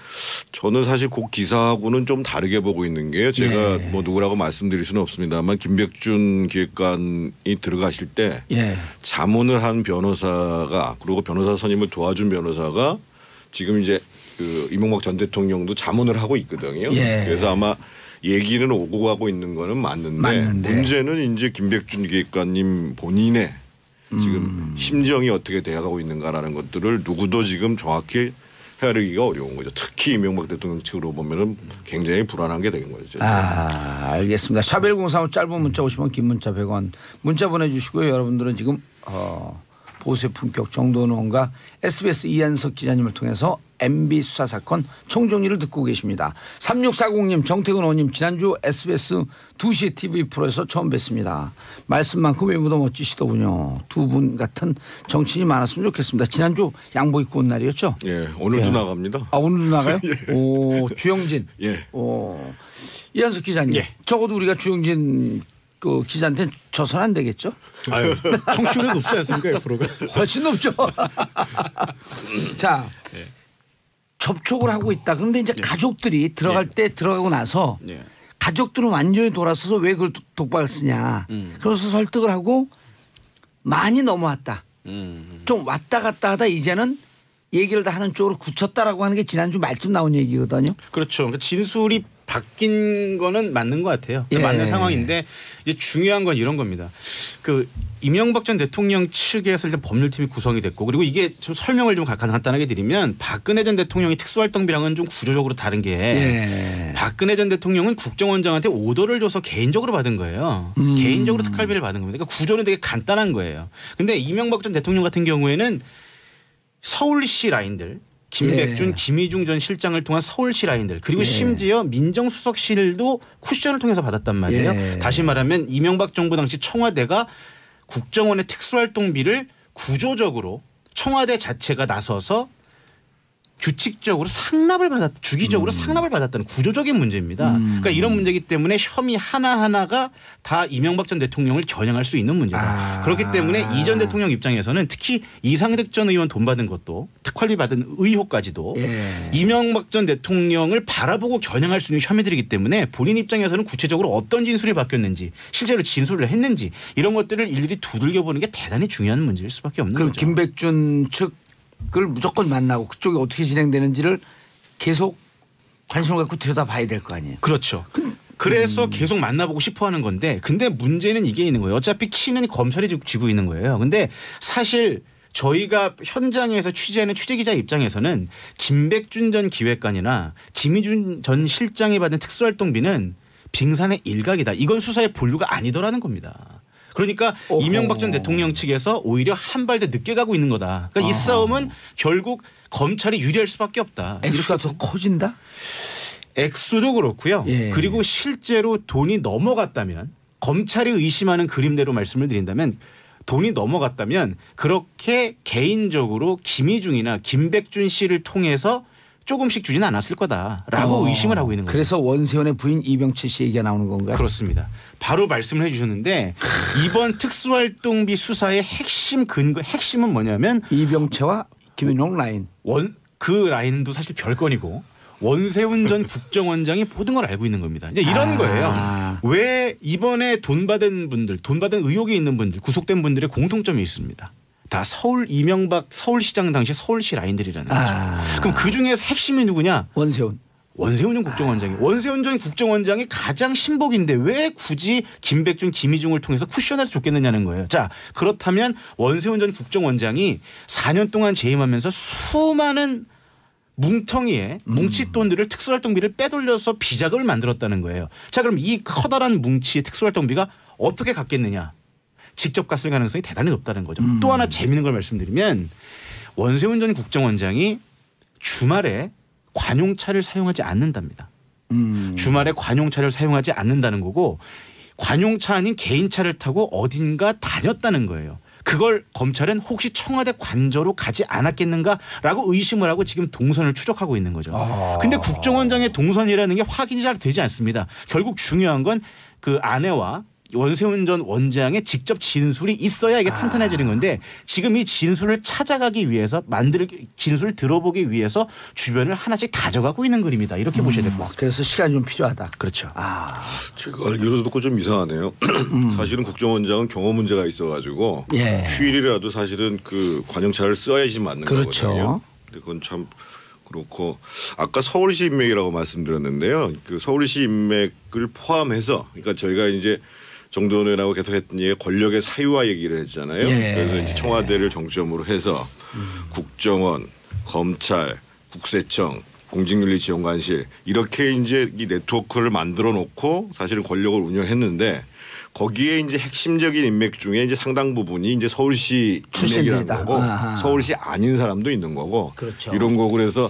저는 사실 그 기사하고는 좀 다르게 보고 있는 게요. 제가 뭐 누구라고 말씀드릴 수는 없습니다만 김백준 기획관이 들어가실 때 자문을 한 변호사가 그리고 변호사 선임을 도와준 변호사가 지금 이제 그 이명박 전 대통령도 자문을 하고 있거든요. 그래서 아마 얘기는 오고 가고 있는 거는 맞는데 문제는 이제 김백준 기획관님 본인의 지금 심정이 어떻게 되어가고 있는가라는 것들을 누구도 지금 정확히 헤아리기가 어려운 거죠. 특히 이명박 대통령 측으로 보면은 굉장히 불안한 게 되는 거죠. 알겠습니다. 샵1035 짧은 문자 50원 긴 문자 100원 문자 보내주시고요. 여러분들은 지금 보수의 품격 정도원 의원과 SBS 이한석 기자님을 통해서 MB 수사 사건 총정리를 듣고 계십니다. 3640님 정태근 의원님 지난주 SBS 2시 TV 프로에서 처음 뵙습니다. 말씀만큼 외모도 멋지시더군요. 두 분 같은 정치인이 많았으면 좋겠습니다. 지난주 양복 입고 온 날이었죠? 오늘도 나갑니다. 오늘도 나가요? 오, 주영진. 오, 이한석 기자님. 적어도 우리가 주영진 그 기자한테는 져선 안 되겠죠? 아유, 청취율이 높지 않습니까? 프로가 훨씬 높죠. 자, 접촉을 하고 있다. 그런데 이제 가족들이 들어갈 때 들어가고 나서 가족들은 완전히 돌아서서 왜 그걸 독박을 쓰냐. 그래서 설득을 하고 많이 넘어왔다. 좀 왔다 갔다 하다 이제는 얘기를 다 하는 쪽으로 굳혔다라고 하는 게 지난주 말쯤 나온 얘기거든요. 그렇죠. 그러니까 진술이 바뀐 거는 맞는 것 같아요. 맞는 상황인데 이제 중요한 건 이런 겁니다. 그 이명박 전 대통령 측에서 이제 법률팀이 구성이 됐고 그리고 이게 좀 설명을 좀 간단하게 드리면 박근혜 전 대통령이 특수활동비랑은 좀 구조적으로 다른 게 박근혜 전 대통령은 국정원장한테 오더를 줘서 개인적으로 받은 거예요. 개인적으로 특활비를 받은 겁니다. 그러니까 구조는 되게 간단한 거예요. 근데 이명박 전 대통령 같은 경우에는 서울시 라인들 김백준, 김희중 전 실장을 통한 서울시 라인들 그리고 심지어 민정수석실도 쿠션을 통해서 받았단 말이에요. 다시 말하면 이명박 정부 당시 청와대가 국정원의 특수활동비를 구조적으로 청와대 자체가 나서서 규칙적으로 상납을 주기적으로 상납을 받았다는 구조적인 문제입니다. 그러니까 이런 문제이기 때문에 혐의 하나하나가 다 이명박 전 대통령을 겨냥할 수 있는 문제다. 그렇기 때문에 이 전 대통령 입장에서는 특히 이상득 전 의원 돈 받은 것도 특활비 받은 의혹까지도 이명박 전 대통령을 바라보고 겨냥할 수 있는 혐의들이기 때문에 본인 입장에서는 구체적으로 어떤 진술이 바뀌었는지 실제로 진술을 했는지 이런 것들을 일일이 두들겨 보는 게 대단히 중요한 문제일 수밖에 없는 거죠. 김백준 측을 무조건 만나고 그쪽이 어떻게 진행되는지를 계속 관심을 갖고 들여다봐야 될 거 아니에요. 그렇죠. 그래서 계속 만나보고 싶어하는 건데 근데 문제는 이게 있는 거예요. 어차피 키는 검찰이 쥐고 있는 거예요. 근데 사실 저희가 현장에서 취재하는 취재기자 입장에서는 김백준 전 기획관이나 김희준 전 실장이 받은 특수활동비는 빙산의 일각이다. 이건 수사의 본류가 아니더라는 겁니다. 그러니까 이명박 전 대통령 측에서 오히려 한 발 더 늦게 가고 있는 거다. 그러니까 이 싸움은 결국 검찰이 유리할 수밖에 없다. 액수가 더 커진다? 액수도 그렇고요. 그리고 실제로 돈이 넘어갔다면 검찰이 의심하는 그림대로 말씀을 드린다면 돈이 넘어갔다면 그렇게 개인적으로 김희중이나 김백준 씨를 통해서 조금씩 주지는 않았을 거다라고 의심을 하고 있는 거예요. 그래서 원세훈의 부인 이병채 씨 얘기가 나오는 건가요? 그렇습니다. 바로 말씀을 해 주셨는데 이번 특수활동비 수사의 핵심은 뭐냐면 이병채와 김인홍 라인. 그 라인도 사실 별건이고 원세훈 전 국정원장이 모든 걸 알고 있는 겁니다. 이제 이런 거예요. 왜 이번에 돈 받은 의혹이 있는 분들, 구속된 분들의 공통점이 있습니다. 다 이명박 서울시장 당시 서울시 라인들이라는 거죠. 그럼 그 중에서 핵심이 누구냐? 원세훈 전 국정원장이. 원세훈 전 국정원장이 가장 신복인데 왜 굳이 김백준, 김희중을 통해서 쿠션해서 줬겠느냐는 거예요. 자, 그렇다면 원세훈 전 국정원장이 4년 동안 재임하면서 수많은 뭉치돈들을 특수활동비를 빼돌려서 비자금을 만들었다는 거예요. 자, 그럼 이 커다란 뭉치의 특수활동비가 어떻게 갔겠느냐? 직접 갔을 가능성이 대단히 높다는 거죠. 또 하나 재미있는 걸 말씀드리면 원세훈 전 국정원장이 주말에 관용차를 사용하지 않는답니다. 주말에 관용차를 사용하지 않는다는 거고 관용차 아닌 개인차를 타고 어딘가 다녔다는 거예요. 그걸 검찰은 혹시 청와대 관저로 가지 않았겠는가라고 의심을 하고 지금 동선을 추적하고 있는 거죠. 근데 국정원장의 동선이라는 게 확인이 잘 되지 않습니다. 결국 중요한 건 그 아내와 원세훈 전 원장의 직접 진술이 있어야 이게 탄탄해지는 건데 지금 이 진술을 찾아가기 위해서 진술을 들어보기 위해서 주변을 하나씩 다져가고 있는 그림이다. 이렇게 보셔야 될 것 같습니다. 그래서 시간이 좀 필요하다. 그렇죠. 제가 알기로도 듣고 좀 이상하네요. 사실은 국정원장은 경호 문제가 있어가지고 휴일이라도 사실은 그 관용차를 써야지 맞는 거거든요. 근데 그건 참 그렇고 아까 서울시 인맥이라고 말씀드렸는데요. 그 서울시 인맥을 포함해서 그러니까 저희가 이제 정도원 의원하고 계속 했던 얘기가 권력의 사유화 얘기를 했잖아요. 그래서 이제 청와대를 정점으로 해서 국정원, 검찰, 국세청, 공직윤리지원관실 이렇게 이제 이 네트워크를 만들어 놓고 사실은 권력을 운영했는데 거기에 이제 핵심적인 인맥 중에 이제 상당 부분이 이제 서울시 인맥이라는 거고 서울시 아닌 사람도 있는 거고 이런 거 그래서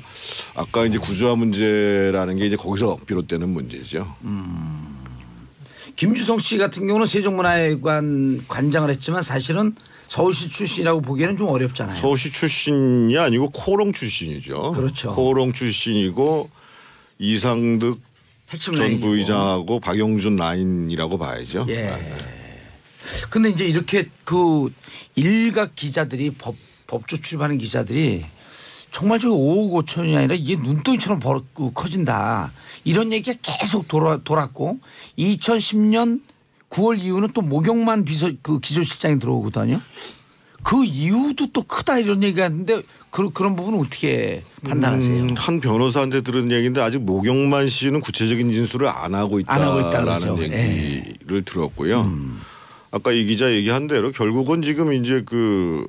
아까 이제 구조화 문제라는 게 이제 거기서 비롯되는 문제죠. 김주성 씨 같은 경우는 세종문화회관 관장을 했지만 사실은 서울시 출신이라고 보기에는 좀 어렵잖아요. 서울시 출신이 아니고 코롱 출신이죠. 그렇죠. 코롱 출신이고 이상득 전 부의장하고 박영준 라인이라고 봐야죠. 근데 이제 이렇게 그 일각 기자들이 법조 출입하는 기자들이 정말 저 5억 5천이 아니라 이게 눈덩이처럼 커진다. 이런 얘기가 계속 돌았고 2010년 9월 이후는 또 목욕만 기조실장이 들어오거든요. 그 이후도 또 크다 이런 얘기가 있는데 그런 부분은 어떻게 판단하세요? 한 변호사한테 들은 얘기인데 아직 목욕만 씨는 구체적인 진술을 안 하고 있다라는 얘기를 들었고요. 아까 이 기자 얘기한 대로 결국은 지금 이제 그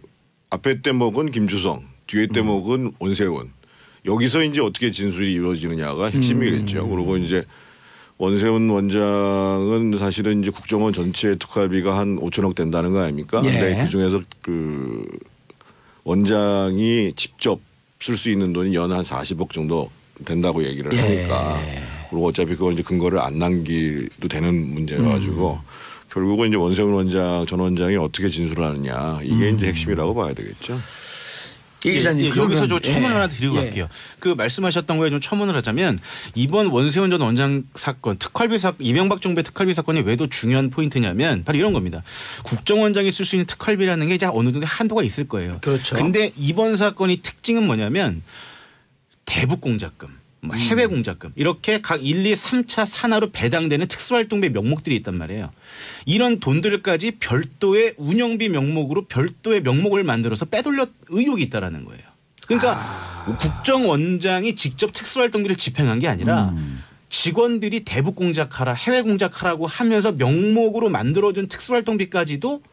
앞에 대목은 김주성, 뒤에 대목은 원세훈. 여기서 이제 어떻게 진술이 이루어지느냐가 핵심이겠죠. 그리고 이제 원세훈 원장은 사실은 이제 국정원 전체 특활비가 한 5천억 된다는 거 아닙니까? 근데 그 중에서 그 원장이 직접 쓸 수 있는 돈이 연 한 40억 정도 된다고 얘기를 하니까 그리고 어차피 그걸 이제 근거를 안 남기도 되는 문제여가지고 결국은 이제 원세훈 전 원장이 어떻게 진술을 하느냐 이게 이제 핵심이라고 봐야 되겠죠. 이 기자님 여기서 저 첨언을 하나 드리고 갈게요. 그 말씀하셨던 거에 좀 첨언을 하자면 이번 원세훈 전 원장 사건 특활비 사건 이명박 정부의 특활비 사건이 왜 더 중요한 포인트냐면 바로 이런 겁니다. 국정원장이 쓸 수 있는 특활비라는 게 이제 어느 정도 한도가 있을 거예요. 그렇죠. 근데 이번 사건이 특징은 뭐냐면 대북 공작금, 해외 공작금 이렇게 각 1, 2, 3차 산하로 배당되는 특수활동비 명목들이 있단 말이에요. 이런 돈들까지 별도의 운영비 명목으로 별도의 명목을 만들어서 빼돌려 의혹이 있다라는 거예요. 그러니까 국정원장이 직접 특수활동비를 집행한 게 아니라 직원들이 대북 공작하라 해외 공작하라고 하면서 명목으로 만들어준 특수활동비까지도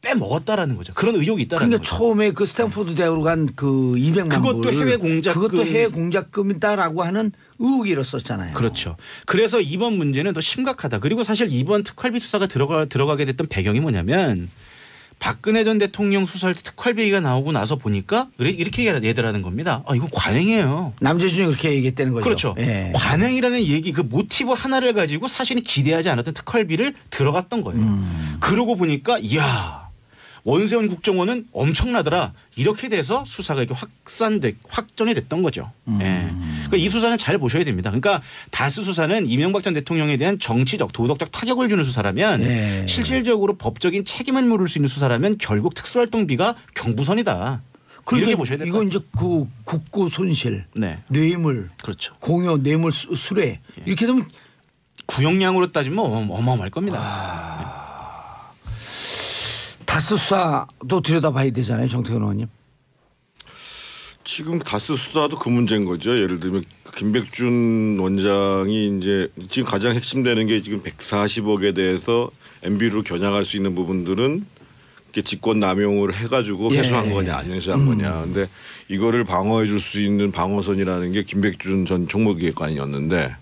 빼먹었다라는 거죠. 그런 의혹이 있다라는 그러니까 거죠. 처음에 그 스탠포드 대학으로 간 그 200만 그것도 불 해외 공작금. 그것도 해외 공작금이다라고 하는 의혹이 일었었잖아요. 그렇죠. 그래서 이번 문제는 더 심각하다. 그리고 사실 이번 특활비 수사가 들어가게 됐던 배경이 뭐냐면 박근혜 전 대통령 수사할 때 특활비 얘기가 나오고 나서 보니까 이렇게 얘기하는 겁니다. 이건 관행이에요. 남재준이 그렇게 얘기했다는 거죠. 그렇죠. 예. 관행이라는 얘기 그 모티브 하나를 가지고 사실은 기대하지 않았던 특활비를 들어갔던 거예요. 그러고 보니까 이야. 원세훈 국정원은 엄청나더라. 이렇게 돼서 수사가 이렇게 확전이 됐던 거죠. 예. 그러니까 이 수사는 잘 보셔야 됩니다. 그러니까 다스 수사는 이명박 전 대통령에 대한 정치적, 도덕적 타격을 주는 수사라면 실질적으로 법적인 책임을 물을 수 있는 수사라면 결국 특수활동비가 경부선이다. 이렇게 보셔야 됩니다. 이건 이제 그 국고 손실, 뇌물, 그렇죠. 공여, 뇌물 수뢰 이렇게 되면 구형량으로 따지면 어마어마할 겁니다. 다스 수사도 들여다봐야 되잖아요, 정태근 의원님. 지금 다스 수사도 그 문제인 거죠. 예를 들면 김백준 원장이 이제 지금 가장 핵심되는 게 지금 140억에 대해서 MB로 겨냥할 수 있는 부분들은 직권 남용을 해가지고 회수한 거냐 아니면 회수한 거냐. 근데 이거를 방어해 줄 수 있는 방어선이라는 게 김백준 전 총무기획관이었는데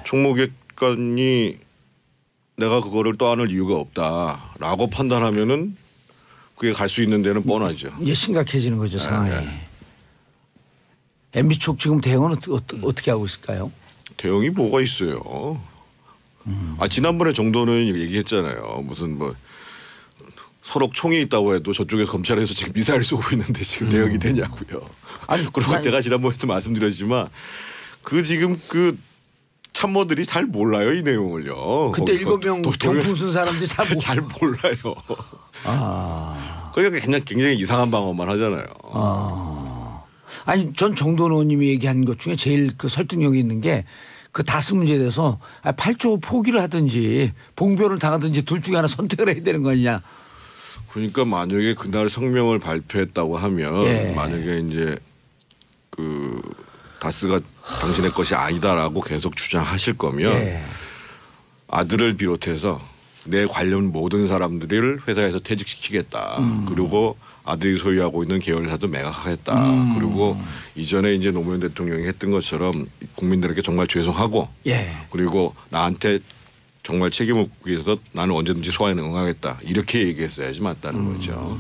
총무기획관이 내가 그거를 떠안을 이유가 없다라고 판단하면은 그게 갈 수 있는 데는 뻔하죠. 이게 심각해지는 거죠, 상황이. MB 쪽 지금 대응은 어떻게 하고 있을까요? 대응이 뭐가 있어요? 지난번에 정도는 얘기했잖아요. 무슨 뭐 서로 총이 있다고 해도 저쪽에 검찰에서 지금 미사일 쏘고 있는데 지금 대응이 되냐고요. 그리고 제가 지난번에도 말씀드렸지만 그 지금 그 참모들이 잘 몰라요 이 내용을요. 그때 7명 경품 쓴 사람들이 잘 몰라요. 그러니까 그냥 굉장히 이상한 방어만 하잖아요. 아니 전 정돈 의원님이 얘기한 것 중에 제일 그 설득력이 있는 게 그 다스 문제에 대해서 8조 포기를 하든지 봉변을 당하든지 둘 중에 하나 선택을 해야 되는 거 아니냐. 그러니까 만약에 그날 성명을 발표했다고 하면 만약에 이제 그 다스가 당신의 것이 아니다라고 계속 주장하실 거면 아들을 비롯해서 내 관련 모든 사람들을 회사에서 퇴직시키겠다. 그리고 아들이 소유하고 있는 계열사도 매각하겠다. 그리고 이전에 이제 노무현 대통령이 했던 것처럼 국민들에게 정말 죄송하고 그리고 나한테 정말 책임을 묻기 위해서 나는 언제든지 소환에 응하겠다. 이렇게 얘기했어야지 맞다는 거죠.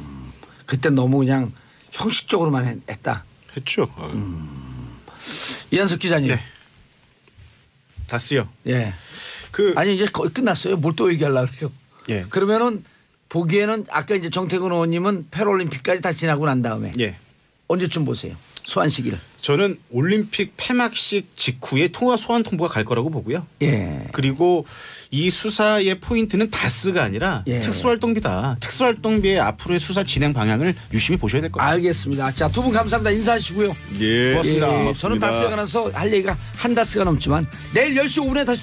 그때 너무 그냥 형식적으로만 했다. 했죠. 이한석 기자님. 네. 다스요. 아니 이제 거의 끝났어요. 뭘 또 얘기하려고 그래요. 그러면은 보기에는 아까 이제 정태근 의원님은 패럴림픽까지 다 지나고 난 다음에 언제쯤 보세요? 소환 시기를. 저는 올림픽 폐막식 직후에 소환 통보가 갈 거라고 보고요. 그리고 이 수사의 포인트는 다스가 아니라 특수활동비다. 특수활동비의 앞으로의 수사 진행 방향을 유심히 보셔야 될 것 같아요. 알겠습니다. 자, 두 분 감사합니다. 인사하시고요. 고맙습니다. 저는 다스에 관해서 할 얘기가 한 다스가 넘지만 내일 10시 5분에 다시